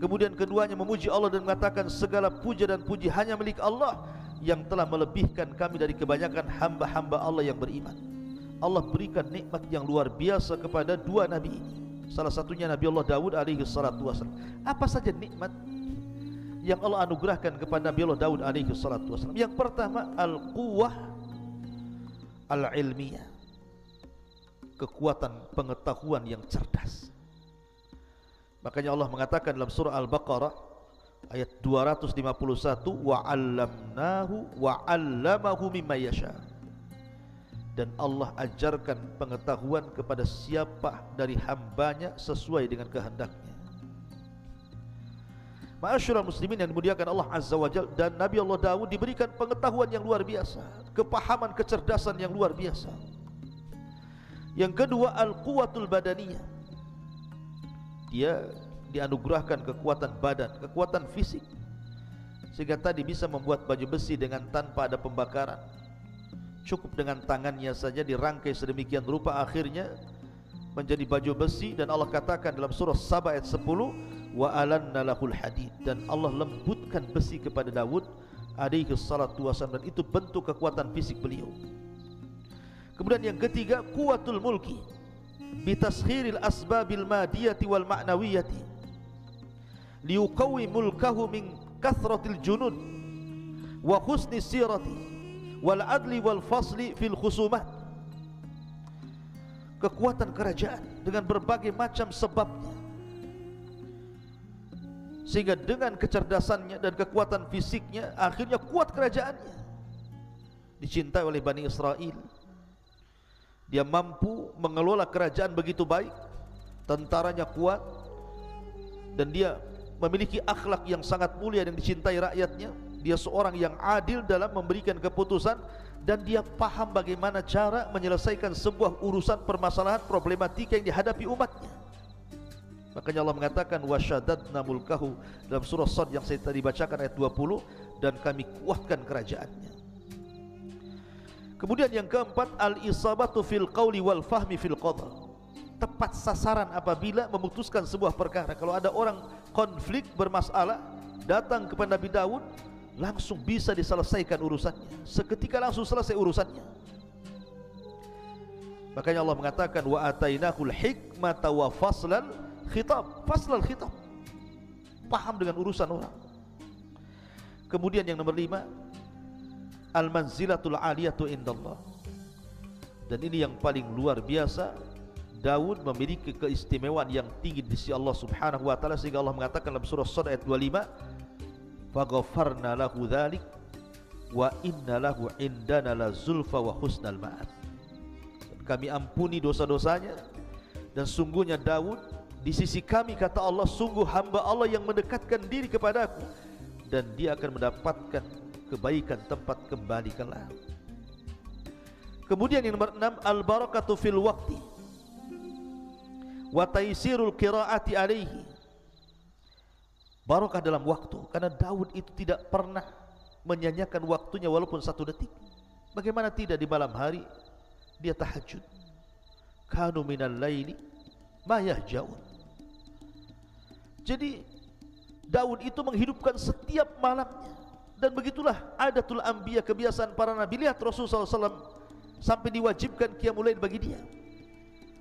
Kemudian keduanya memuji Allah dan mengatakan segala puja dan puji hanya milik Allah yang telah melebihkan kami dari kebanyakan hamba-hamba Allah yang beriman. Allah berikan nikmat yang luar biasa kepada dua nabi ini. Salah satunya Nabi Allah Daud alaihi salatu wasallam. Apa saja nikmat yang Allah anugerahkan kepada Nabi Allah Daud alaihi salatu wasallam? Yang pertama, al-quwwah al-ilmiyah, kekuatan pengetahuan yang cerdas. Makanya Allah mengatakan dalam surah Al-Baqarah ayat 251, wa 'allamnahu wa 'allamahu mimma yasha. Dan Allah ajarkan pengetahuan kepada siapa dari hambanya sesuai dengan kehendaknya. Ma'asyiral muslimin yang dimuliakan Allah Azza wa Jalla, dan Nabi Allah Daud diberikan pengetahuan yang luar biasa, kepahaman, kecerdasan yang luar biasa. Yang kedua, al-quwwatul badaniyah, dia dianugerahkan kekuatan badan, kekuatan fisik, sehingga tadi bisa membuat baju besi dengan tanpa ada pembakaran. Cukup dengan tangannya saja dirangkai sedemikian rupa, akhirnya menjadi baju besi. Dan Allah katakan dalam surah Saba ayat 10, wa alanna lahul hadid, dan Allah lembutkan besi kepada Daud alaihi salatu wasallam, dan itu bentuk kekuatan fisik beliau. Kemudian yang ketiga, quwwatul mulki bitaskhiril asbabil madiyati wal ma'nawiyati liuqawi mulkahu min kathratil junud wa husni sirati wal adli wal fasli fil khusumat. Kekuatan kerajaan dengan berbagai macam sebabnya, sehingga dengan kecerdasannya dan kekuatan fisiknya akhirnya kuat kerajaannya, dicintai oleh Bani Israel. Dia mampu mengelola kerajaan begitu baik, tentaranya kuat, dan dia memiliki akhlak yang sangat mulia dan dicintai rakyatnya. Dia seorang yang adil dalam memberikan keputusan, dan dia paham bagaimana cara menyelesaikan sebuah urusan, permasalahan, problematika yang dihadapi umatnya. Makanya Allah mengatakan wasyadadna mulkahu dalam surah Sad yang saya tadi bacakan ayat 20, dan kami kuatkan kerajaannya. Kemudian yang keempat, al-isabatu fil qawli wal fahmi fil qadha, tepat sasaran apabila memutuskan sebuah perkara. Kalau ada orang konflik bermasalah, datang kepada Nabi Daud, langsung bisa diselesaikan urusannya, seketika langsung selesai urusannya. Makanya Allah mengatakan wa atainahul hikmata wa faslal khitab, faslal khitab, paham dengan urusan orang. Kemudian yang nomor 5, al-manzilatul aliyatu indallah, dan ini yang paling luar biasa. Daud memiliki keistimewaan yang tinggi di sisi Allah Subhanahu wa taala, sehingga Allah mengatakan dalam surah Sad ayat 25, faghafarna lahu dzalik wa inna lahu indana la zulfa wa husnal ma'ad. Kami ampuni dosa-dosanya, dan sungguhnya Daud di sisi kami, kata Allah, sungguh hamba Allah yang mendekatkan diri kepadaku, dan dia akan mendapatkan kebaikan tempat kembali kelak. Kemudian yang nomor 6, al-barakatu fil waqti wa taysirul qiraati alaihi, barakah dalam waktu, karena Daud itu tidak pernah menyanyiakan waktunya walaupun 1 detik. Bagaimana tidak di malam hari dia tahajud, kanu minal laili ma yahjaun. Jadi Daud itu menghidupkan setiap malamnya, dan begitulah adatul anbiya, kebiasaan para nabi. Lihat Rasulullah SAW sampai diwajibkan qiyamul lail bagi dia,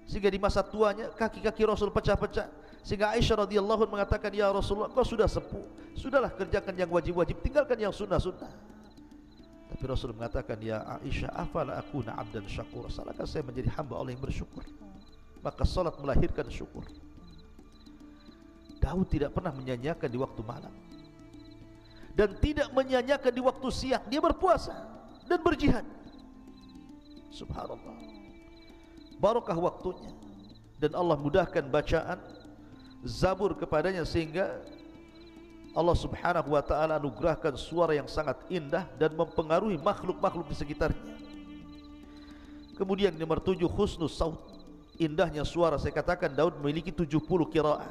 sehingga di masa tuanya kaki-kaki Rasul pecah-pecah, sehingga Aisyah radhiyallahu anha mengatakan, ya Rasulullah, kau sudah sepuh, sudahlah kerjakan yang wajib-wajib, tinggalkan yang sunnah-sunnah. Tapi Rasul mengatakan, ya Aisyah, afala akuna abdan syakur, salahkah saya menjadi hamba Allah yang bersyukur? Maka salat melahirkan syukur. Daud tidak pernah menyanyiakan di waktu malam, dan tidak menyanyiakan di waktu siang. Dia berpuasa dan berjihad. Subhanallah, barakah waktunya. Dan Allah mudahkan bacaan Zabur kepadanya, sehingga Allah subhanahu wa ta'ala anugerahkan suara yang sangat indah dan mempengaruhi makhluk-makhluk di sekitarnya. Kemudian nomor 7, husnus saut, indahnya suara. Saya katakan Daud memiliki 70 qiraah.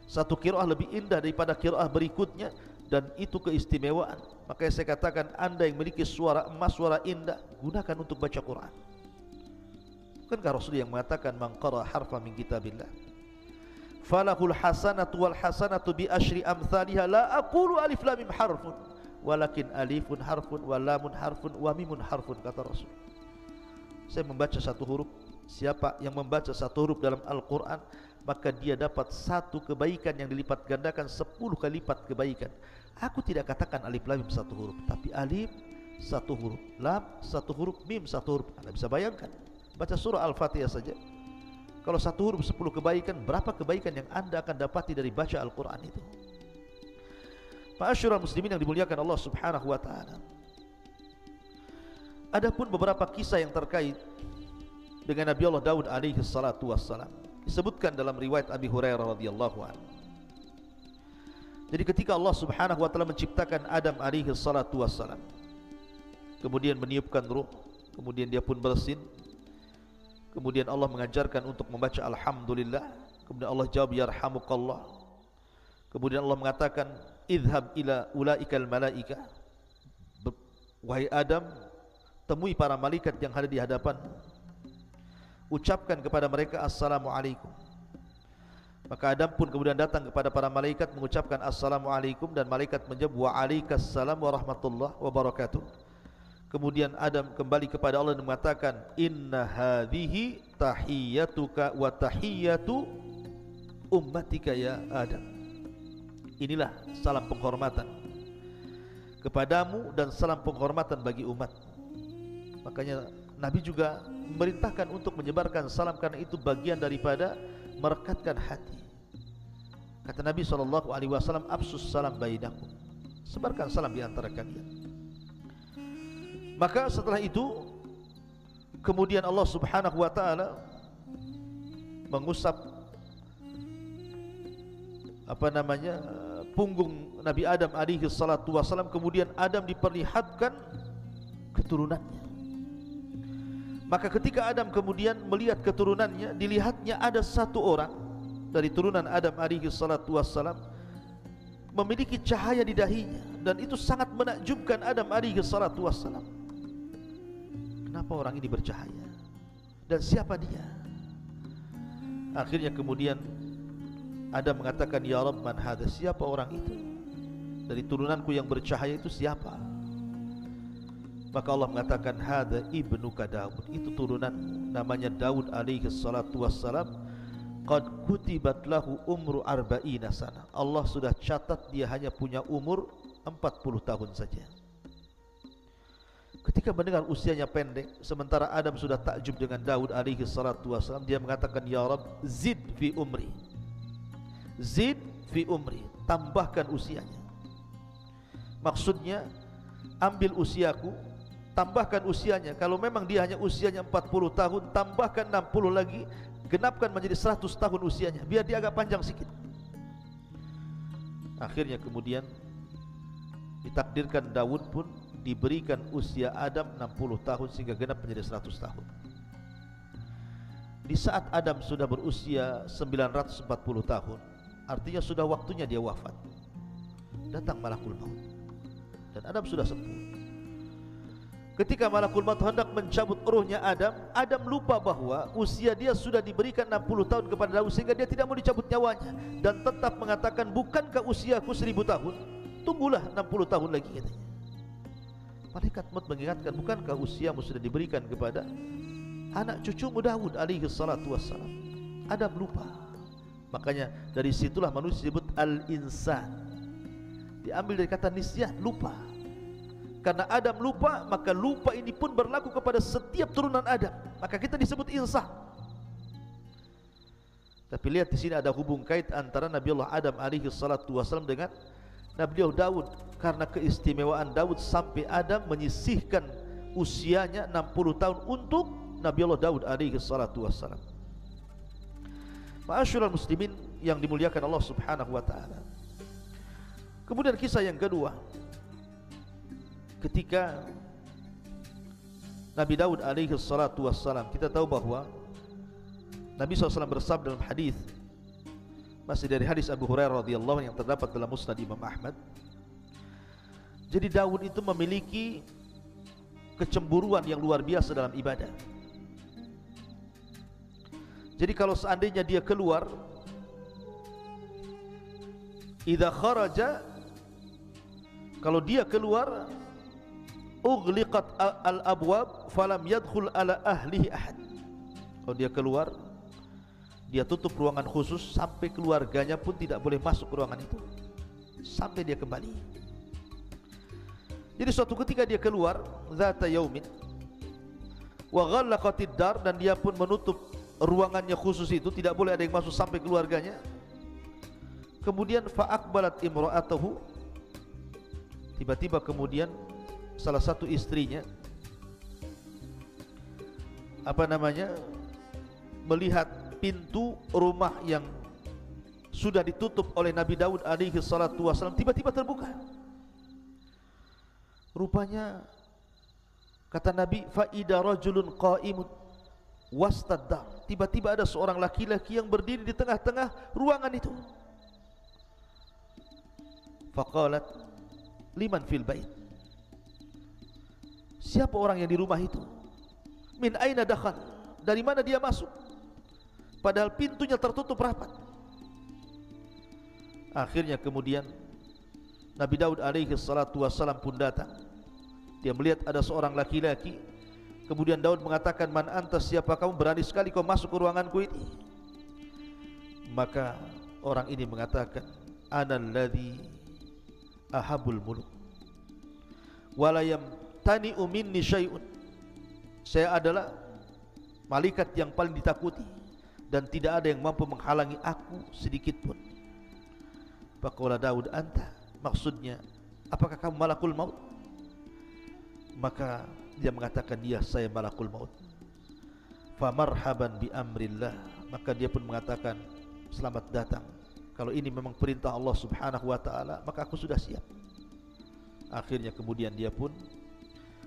Satu qiraah lebih indah daripada qiraah berikutnya, dan itu keistimewaan. Makanya saya katakan, Anda yang memiliki suara emas, suara indah, gunakan untuk baca Quran. Bukankah Rasul yang mengatakan, man qara harfa min kitabillah falahul hasanatu wal hasanatu bi asyri amthaliha, la aqulu alif lam mim harfun walakin alifun harfun wa lamun harfun wa mimun harfun, kata Rasul. Saya membaca satu huruf, siapa yang membaca satu huruf dalam Al-Quran, maka dia dapat satu kebaikan yang dilipat gandakan 10 kali lipat kebaikan. Aku tidak katakan alif lam mim satu huruf, tapi alif satu huruf, lam satu huruf, mim satu huruf. Anda bisa bayangkan, baca surah Al-Fatihah saja, kalau satu huruf 10 kebaikan, berapa kebaikan yang Anda akan dapati dari baca Al-Quran itu? Ma'asyiral muslimin yang dimuliakan Allah subhanahu wa ta'ala, adapun beberapa kisah yang terkait dengan Nabi Allah Daud alaihi salatu wassalam disebutkan dalam riwayat Abi Hurairah radhiyallahu anhu. Jadi ketika Allah subhanahu wa ta'ala menciptakan Adam alaihi salatu wassalam, kemudian meniupkan ruh, kemudian dia pun bersin, kemudian Allah mengajarkan untuk membaca Alhamdulillah, kemudian Allah jawab yarhamukallah, kemudian Allah mengatakan idhab ila ulaikal malaika, wahai Adam, temui para malaikat yang ada di hadapan, ucapkan kepada mereka assalamualaikum. Maka Adam pun kemudian datang kepada para malaikat mengucapkan assalamualaikum, dan malaikat menjawab waalaikumsalam warahmatullahi wabarakatuh. Kemudian Adam kembali kepada Allah dan mengatakan, inna hadhihi tahiyyatuka wa tahiyyatu ummatika ya Adam. Inilah salam penghormatan kepadamu dan salam penghormatan bagi umat. Makanya Nabi juga memerintahkan untuk menyebarkan salam, karena itu bagian daripada merekatkan hati. Kata Nabi SAW, absus salam bainakum, sebarkan salam di antara kalian. Maka setelah itu kemudian Allah subhanahu wa ta'ala mengusap punggung Nabi Adam alaihi salatu wassalam. Kemudian Adam diperlihatkan keturunannya. Maka ketika Adam kemudian melihat keturunannya, dilihatnya ada satu orang dari turunan Adam alaihi salatu wassalam memiliki cahaya di dahinya, dan itu sangat menakjubkan Adam alaihi salatu wassalam. Kenapa orang ini bercahaya? Dan siapa dia? Akhirnya kemudian Adam mengatakan, ya Rabb, man hadha, siapa orang itu? Dari turunanku yang bercahaya itu siapa? Maka Allah mengatakan, hadha ibnuka Daud, itu turunanmu, namanya Daud alaihi salatu wassalam. Qad kutibat lahu umru arba'ina sana, Allah sudah catat dia hanya punya umur 40 tahun saja. Ketika mendengar usianya pendek, sementara Adam sudah takjub dengan Daud alaihi salatu wassalam, dia mengatakan, ya Rabb, zid fi umri, zid fi umri, tambahkan usianya. Maksudnya, ambil usiaku, tambahkan usianya. Kalau memang dia hanya usianya 40 tahun, tambahkan 60 lagi, genapkan menjadi 100 tahun usianya, biar dia agak panjang sedikit. Akhirnya kemudian ditakdirkan Daud pun diberikan usia Adam 60 tahun sehingga genap menjadi 100 tahun. Di saat Adam sudah berusia 940 tahun, artinya sudah waktunya dia wafat, datang malakul maut, dan Adam sudah sepuh. Ketika malakul maut hendak mencabut ruhnya Adam, Adam lupa bahwa usia dia sudah diberikan 60 tahun kepada Daud, sehingga dia tidak mau dicabut nyawanya, dan tetap mengatakan, bukankah usiaku 1000 tahun? Tunggulah 60 tahun lagi, katanya. Malaikat maut mengingatkan, bukankah usiamu sudah diberikan kepada anak cucumu Daud alaihi salatu wassalam? Adam lupa. Makanya dari situlah manusia disebut al-insan, diambil dari kata nisyan, lupa. Karena Adam lupa, maka lupa ini pun berlaku kepada setiap turunan Adam. Maka kita disebut insan. Tapi lihat di sini ada hubung kait antara Nabi Allah Adam alaihi salatu wasallam dengan Nabi Allah Daud. Karena keistimewaan Daud sampai Adam menyisihkan usianya 60 tahun untuk Nabi Allah Daud alaihi salatu wassalam. Ma'asyiral muslimin yang dimuliakan Allah subhanahu wa ta'ala. Kemudian kisah yang kedua, ketika Nabi Daud alaihi salatu wassalam, kita tahu bahwa Nabi SAW bersabda dalam hadis, masih dari hadis Abu Hurairah radhiyallahu anhu yang terdapat dalam Musnad Imam Ahmad. Jadi Daud itu memiliki kecemburuan yang luar biasa dalam ibadah. Jadi kalau seandainya dia keluar, idza kharaja, kalau dia keluar, ughliqat al-abwab falam yadkhul ala ahlihi ahad. Kalau dia keluar, dia tutup ruangan khusus sampai keluarganya pun tidak boleh masuk ke ruangan itu sampai dia kembali. Jadi suatu ketika dia keluar, zata yaumin wa ghallaqatid dar, dan dia pun menutup ruangannya khusus itu, tidak boleh ada yang masuk sampai keluarganya. Kemudian fa aqbalat imra'atuhu, tiba-tiba kemudian salah satu istrinya melihat pintu rumah yang sudah ditutup oleh Nabi Daud alaihi salatu wasallam tiba-tiba terbuka. Rupanya kata Nabi, faida rajulun qaimun wastadda, tiba-tiba ada seorang laki-laki yang berdiri di tengah-tengah ruangan itu. Faqalat liman fil bait, siapa orang yang di rumah itu? Min aina dakhal, dari mana dia masuk? Padahal pintunya tertutup rapat. Akhirnya kemudian Nabi Daud alaihi salatu wassalam pun datang. Dia melihat ada seorang laki-laki. Kemudian Daud mengatakan, man anta, siapa kamu, berani sekali kau masuk ke ruanganku ini? Maka orang ini mengatakan, ana alladhi ahabul muluk wala yamtani'u minni syai'un, saya adalah malaikat yang paling ditakuti dan tidak ada yang mampu menghalangi aku sedikit pun. Faqala Daud, anta, maksudnya apakah kamu malakul maut? Maka dia mengatakan, ya, saya malakul maut. Fa marhaban bi amrillah, maka dia pun mengatakan, selamat datang, kalau ini memang perintah Allah subhanahu wa ta'ala, maka aku sudah siap. Akhirnya kemudian dia pun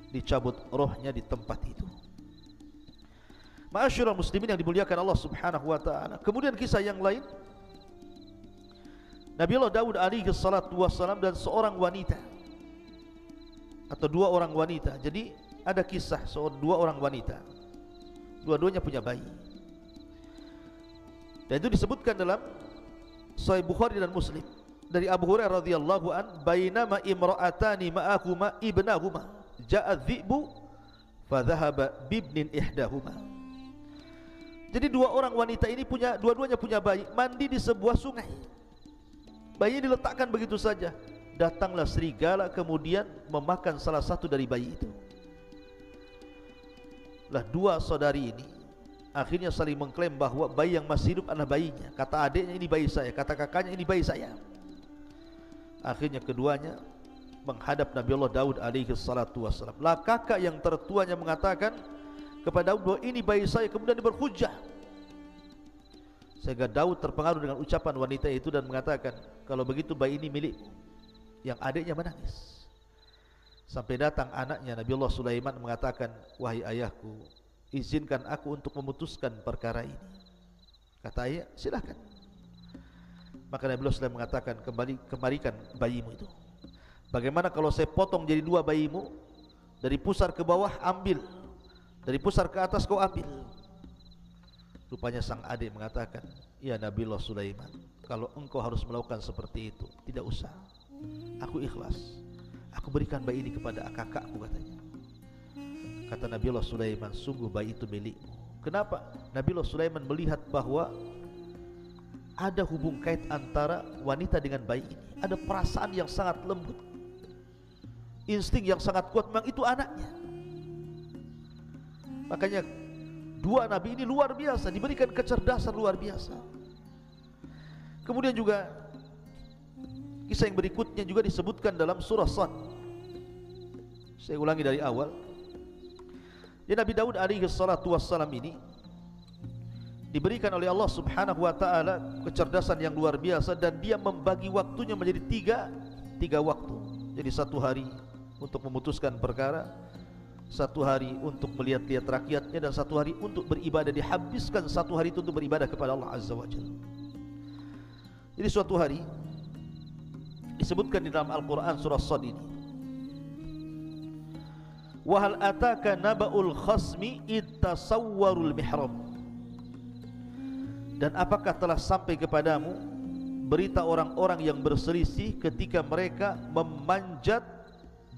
dicabut rohnya di tempat itu. Ma'asyiral muslimin yang dimuliakan Allah subhanahu wa ta'ala. Kemudian kisah yang lain, Nabi Allah Daud alaihi salatu wassalam dan seorang wanita atau dua orang wanita. Jadi ada kisah dua orang wanita, dua-duanya punya bayi, dan itu disebutkan dalam Sahih Bukhari dan Muslim dari Abu Hurairah radhiyallahu an, bainama imra'atani ma'ahuma ibnahuma ja'a dhi'bu fa dhahaba bibnin ihdahuma. Jadi dua orang wanita ini dua-duanya punya bayi, mandi di sebuah sungai. Bayinya diletakkan begitu saja. Datanglah serigala kemudian memakan salah satu dari bayi itu. Lah dua saudari ini akhirnya saling mengklaim bahwa bayi yang masih hidup adalah bayinya. Kata adiknya, ini bayi saya. Kata kakaknya, ini bayi saya. Akhirnya keduanya menghadap Nabi Allah Daud alaihi salatu wassalam. Lah kakak yang tertuanya mengatakan kepada Daud bahwa ini bayi saya, kemudian berhujjah. Sehingga Daud terpengaruh dengan ucapan wanita itu dan mengatakan, kalau begitu bayi ini milikmu. Yang adiknya menangis. Sampai datang anaknya Nabi Allah Sulaiman mengatakan, wahai ayahku, izinkan aku untuk memutuskan perkara ini. Kata ayah, silakan. Maka Nabi Allah Sulaiman mengatakan, kemarikan bayimu itu. Bagaimana kalau saya potong jadi dua bayimu, dari pusar ke bawah ambil, dari pusar ke atas kau ambil. Rupanya sang adik mengatakan, ya Nabi Allah Sulaiman, kalau engkau harus melakukan seperti itu, tidak usah, aku ikhlas. Aku berikan bayi ini kepada kakakku, katanya. Kata Nabi Allah Sulaiman, sungguh bayi itu milikmu. Kenapa? Nabi Allah Sulaiman melihat bahwa ada hubung kait antara wanita dengan bayi ini. Ada perasaan yang sangat lembut. insting yang sangat kuat, memang itu anaknya. Makanya dua nabi ini luar biasa, diberikan kecerdasan luar biasa. Kemudian juga kisah yang berikutnya juga disebutkan dalam surah Sad. Saya ulangi dari awal. Ya, Nabi Daud alaihi salatu wassalam ini diberikan oleh Allah subhanahu wa ta'ala kecerdasan yang luar biasa, dan dia membagi waktunya menjadi tiga waktu. Jadi satu hari untuk memutuskan perkara, satu hari untuk melihat-lihat rakyatnya, dan satu hari untuk beribadah. Dihabiskan satu hari itu untuk beribadah kepada Allah azza wa jalla. Jadi suatu hari disebutkan di dalam Al-Quran surah Sad ini, wa hal ataka naba'ul khasmi ittasawwarul mihrab, dan apakah telah sampai kepadamu berita orang-orang yang berselisih ketika mereka memanjat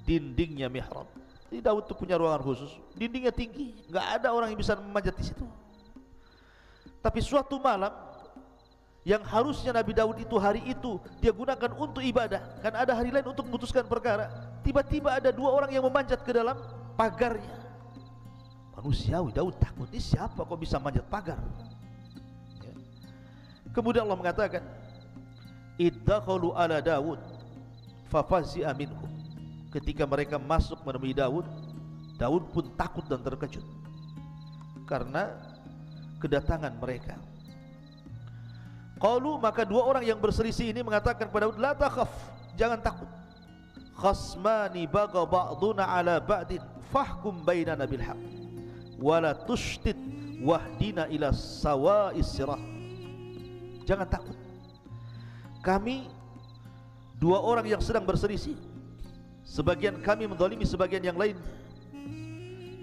dindingnya mihrab. Jadi Daud itu punya ruangan khusus, dindingnya tinggi, nggak ada orang yang bisa memanjat di situ. Tapi suatu malam yang harusnya Nabi Daud itu hari itu dia gunakan untuk ibadah, kan ada hari lain untuk memutuskan perkara, tiba-tiba ada dua orang yang memanjat ke dalam pagarnya. Manusiawi, Daud takut, ini siapa kok bisa manjat pagar? Ya. Kemudian Allah mengatakan, iddakhalu ala Daud fafazi'a minhum. Ketika mereka masuk menemui Daud, Daud pun takut dan terkejut karena kedatangan mereka. Qalu, maka dua orang yang berselisih ini mengatakan kepada Daud, la takhaf, jangan takut. Khasmani baga ba'duna ala ba'din fahkum bainana bil haqq wa la tushtid wahdina ila sawa'is sirat. Jangan takut, kami dua orang yang sedang berselisih, sebagian kami menzalimi sebagian yang lain,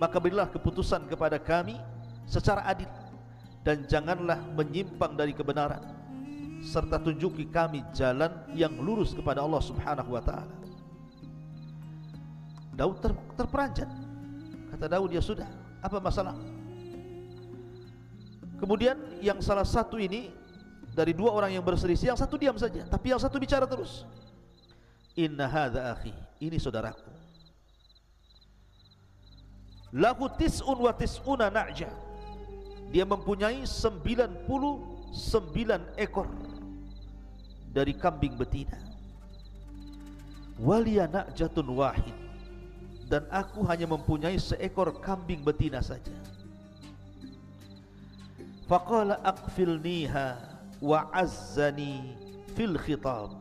maka berilah keputusan kepada kami secara adil, dan janganlah menyimpang dari kebenaran, serta tunjuki kami jalan yang lurus kepada Allah subhanahu wa ta'ala. Daud terperanjat. Kata Daud, ya sudah, apa masalah? Kemudian yang salah satu ini dari dua orang yang berselisih, yang satu diam saja, tapi yang satu bicara terus. Inna hadza akhi, ini saudaraku. Lahu tis'un wa tis'una na'ja, dia mempunyai 99 ekor dari kambing betina. Waliya na'jatun wahid, dan aku hanya mempunyai seekor kambing betina saja. Faqala aqfilniha wa azzani fil khitab,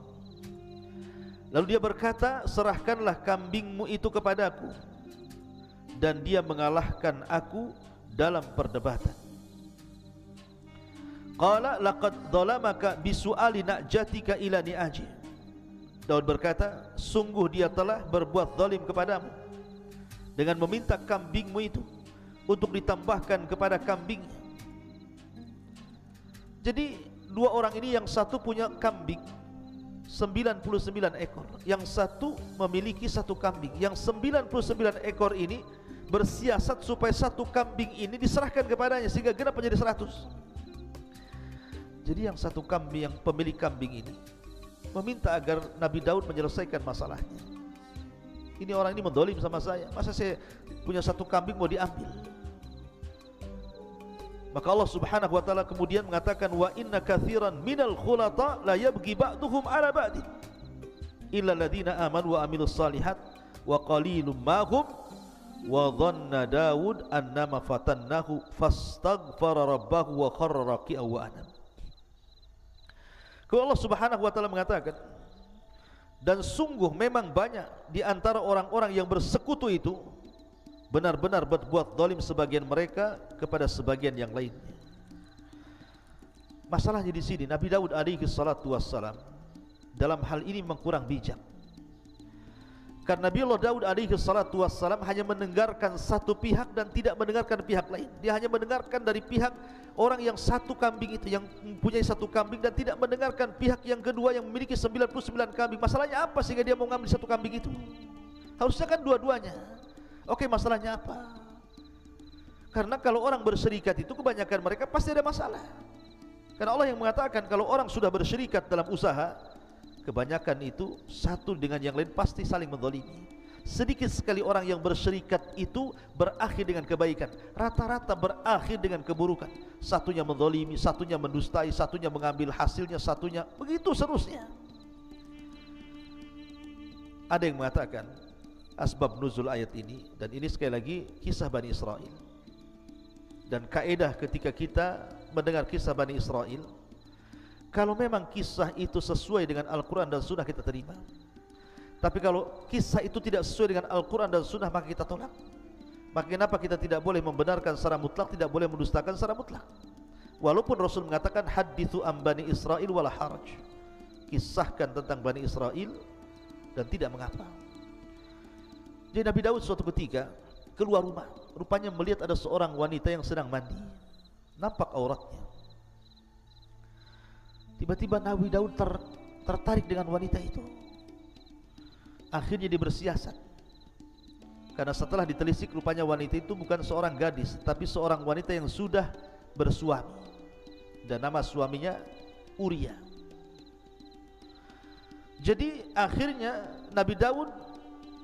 lalu dia berkata, serahkanlah kambingmu itu kepadaku, dan dia mengalahkan aku dalam perdebatan. Qala laqad dhalamaka bisu'ali na'jatika ila ni'aji, Daud berkata, sungguh dia telah berbuat zalim kepadamu dengan meminta kambingmu itu untuk ditambahkan kepada kambingnya. Jadi dua orang ini, yang satu punya kambing 99 ekor, yang satu memiliki satu kambing. Yang 99 ekor ini bersiasat supaya satu kambing ini diserahkan kepadanya sehingga genap menjadi 100. Jadi yang satu kambing, yang pemilik kambing ini meminta agar Nabi Daud menyelesaikan masalahnya. Ini orang ini mendolim sama saya, masa saya punya satu kambing mau diambil? Maka Allah subhanahu wa ta'ala kemudian mengatakan, wa inna kathiran minal khulata la yabghi ba'duhum ala ba'di illa alladhina amanu wa amilus salihat wa qalilum mahum wa dhanna Daud annama fatannahu fastaghfara rabbahu wa kharra raki'an wa anam. Kalau Allah subhanahu wa ta'ala mengatakan, dan sungguh memang banyak di antara orang-orang yang bersekutu itu benar-benar berbuat zalim sebagian mereka kepada sebagian yang lainnya. Masalahnya di sini Nabi Daud alaihi salatu wassalam dalam hal ini memang kurang bijak. Karena Nabi Allah Daud alaihi salatu wassalam hanya mendengarkan satu pihak dan tidak mendengarkan pihak lain. Dia hanya mendengarkan dari pihak orang yang satu kambing itu, yang mempunyai satu kambing, dan tidak mendengarkan pihak yang kedua yang memiliki 99 kambing. Masalahnya apa sehingga dia mau ngambil satu kambing itu? Harusnya kan dua-duanya. Oke, masalahnya apa? Karena kalau orang berserikat itu kebanyakan mereka pasti ada masalah. Karena Allah yang mengatakan kalau orang sudah berserikat dalam usaha, kebanyakan itu satu dengan yang lain pasti saling menzalimi. sedikit sekali orang yang bersyirikat itu berakhir dengan kebaikan, rata-rata berakhir dengan keburukan. Satunya menzalimi, satunya mendustai, satunya mengambil hasilnya, satunya begitu seterusnya. Ada yang mengatakan asbab nuzul ayat ini, dan ini sekali lagi kisah Bani Israel. Dan kaedah ketika kita mendengar kisah Bani Israel, kalau memang kisah itu sesuai dengan Al-Quran dan Sunnah kita terima. Tapi kalau kisah itu tidak sesuai dengan Al-Quran dan Sunnah maka kita tolak. Maka kenapa kita tidak boleh membenarkan secara mutlak, tidak boleh mendustakan secara mutlak? Walaupun Rasul mengatakan hadithu am Bani Israel wala haraj, kisahkan tentang Bani Israel dan tidak mengapa. Jadi Nabi Daud suatu ketika keluar rumah, rupanya melihat ada seorang wanita yang sedang mandi, nampak auratnya. Tiba-tiba Nabi Daud tertarik dengan wanita itu. Akhirnya dia bersiasat, karena setelah ditelisik rupanya wanita itu bukan seorang gadis, tapi seorang wanita yang sudah bersuami, dan nama suaminya Uria. Jadi akhirnya Nabi Daud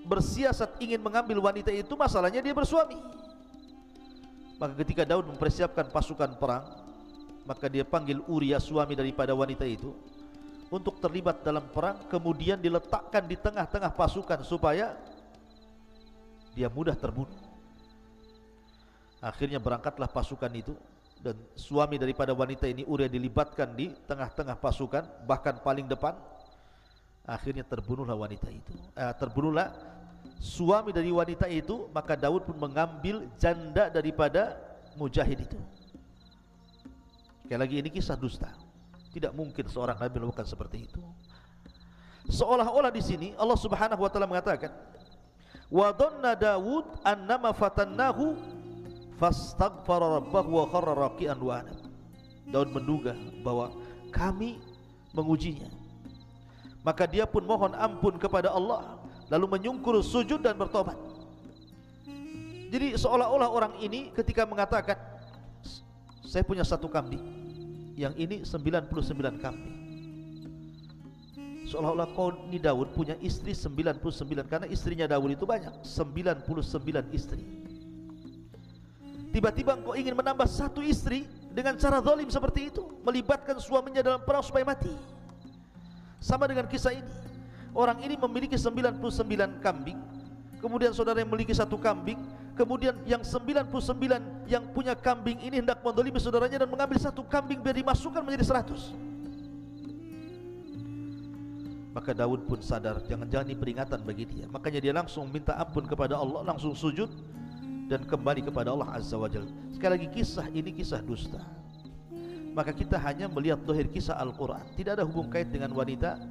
bersiasat ingin mengambil wanita itu, masalahnya dia bersuami. Maka ketika Daud mempersiapkan pasukan perang, maka dia panggil Uria, suami daripada wanita itu, untuk terlibat dalam perang, kemudian diletakkan di tengah-tengah pasukan supaya dia mudah terbunuh. Akhirnya berangkatlah pasukan itu, dan suami daripada wanita ini Uria dilibatkan di tengah-tengah pasukan, bahkan paling depan. Akhirnya terbunuhlah wanita itu, terbunuhlah suami dari wanita itu. Maka Daud pun mengambil janda daripada mujahid itu. Sekali lagi ini kisah dusta. Tidak mungkin seorang nabi melakukan seperti itu. Seolah-olah di sini Allah Subhanahu wa taala mengatakan, wa dhanna Daud annama fatannahu fastaghfara rabbahu wa kharra raqian wa anab. Daud menduga bahwa kami mengujinya, maka dia pun mohon ampun kepada Allah, lalu menyungkur sujud dan bertobat. Jadi seolah-olah orang ini ketika mengatakan, saya punya satu kambing, yang ini 99 kambing. Seolah-olah kau ini Daud punya istri 99, karena istrinya Daud itu banyak, 99 istri. Tiba-tiba engkau ingin menambah satu istri dengan cara zalim seperti itu, melibatkan suaminya dalam perang supaya mati. Sama dengan kisah ini, orang ini memiliki 99 kambing, kemudian saudara yang memiliki satu kambing, kemudian yang 99 yang punya kambing ini hendak menzalimi saudaranya dan mengambil satu kambing biar dimasukkan menjadi 100. Maka Daud pun sadar, jangan-jangan ini peringatan bagi dia. Makanya dia langsung minta ampun kepada Allah, langsung sujud dan kembali kepada Allah Azza wa Jalla. Sekali lagi kisah ini kisah dusta. Maka kita hanya melihat zahir kisah Al-Quran, tidak ada hubung kait dengan wanita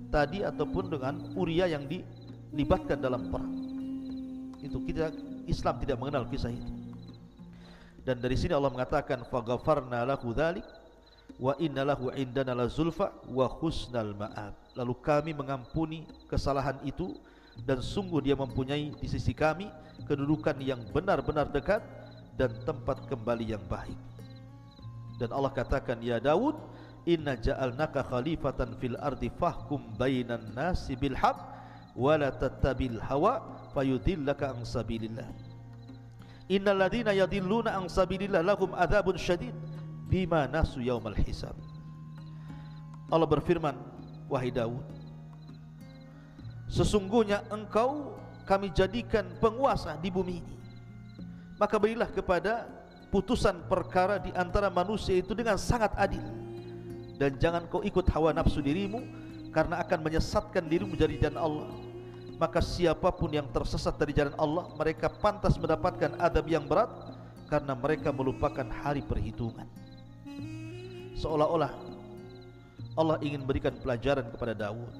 tadi ataupun dengan Uria yang dilibatkan dalam perang. Itu kita, Islam tidak mengenal kisah itu. Dan dari sini Allah mengatakan faghafarna lahu dzalik wa inna lahu indana lazulfa wa husnal ma'ab. Lalu kami mengampuni kesalahan itu, dan sungguh dia mempunyai di sisi kami kedudukan yang benar-benar dekat dan tempat kembali yang baik. Dan Allah katakan, ya Daud, inna ja'alnaka khalifatan fil ardi fahkum bainan nasi bil haq wa la tattabil hawa fayudillaka an sabilillah. Innal ladzina yadilluna an sabilillah lahum adzabun syadid bima nasu yaumal hisab. Allah berfirman, wahai Daud, sesungguhnya engkau kami jadikan penguasa di bumi ini, maka berilah kepada putusan perkara di antara manusia itu dengan sangat adil, dan jangan kau ikut hawa nafsu dirimu, karena akan menyesatkan dirimu dari jalan Allah. Maka siapapun yang tersesat dari jalan Allah, mereka pantas mendapatkan adab yang berat, karena mereka melupakan hari perhitungan. Seolah-olah Allah ingin berikan pelajaran kepada Daud.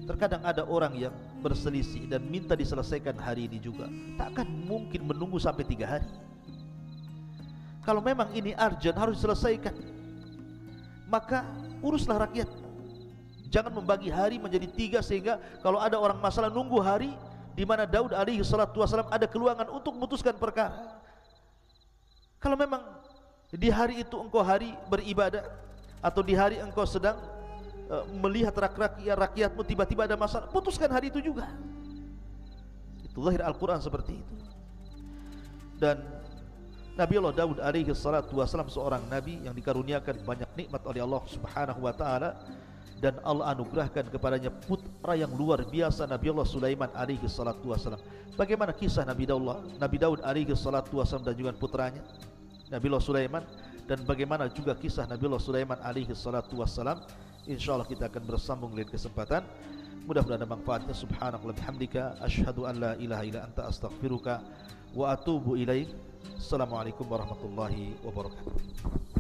Terkadang ada orang yang berselisih dan minta diselesaikan hari ini juga, takkan mungkin menunggu sampai 3 hari. Kalau memang ini urgent, harus diselesaikan, maka uruslah rakyat. Jangan membagi hari menjadi 3 sehingga kalau ada orang masalah nunggu hari di mana Daud alaihi salatu wasallam ada keluangan untuk memutuskan perkara. Kalau memang di hari itu engkau hari beribadah, atau di hari engkau sedang melihat rakyatmu tiba-tiba ada masalah, putuskan hari itu juga. Itu zahir Al-Quran seperti itu. Dan Nabi Allah Daud alaihi salatu wassalam seorang nabi yang dikaruniakan banyak nikmat oleh Allah Subhanahu wa taala, dan Allah anugerahkan kepadanya putra yang luar biasa, Nabi Allah Sulaiman alaihi salatu wassalam. Bagaimana kisah Nabi Daud alaihi salatu wassalam dan juga putranya Nabi Allah Sulaiman, dan bagaimana juga kisah Nabi Allah Sulaiman alaihi salatu wassalam, insyaallah kita akan bersambung lain kesempatan. Mudah-mudahan ada manfaatnya. Subhanallah bihamdika asyhadu an la ilaha illa anta astaghfiruka wa atubu ilaik. Assalamualaikum warahmatullahi wabarakatuh.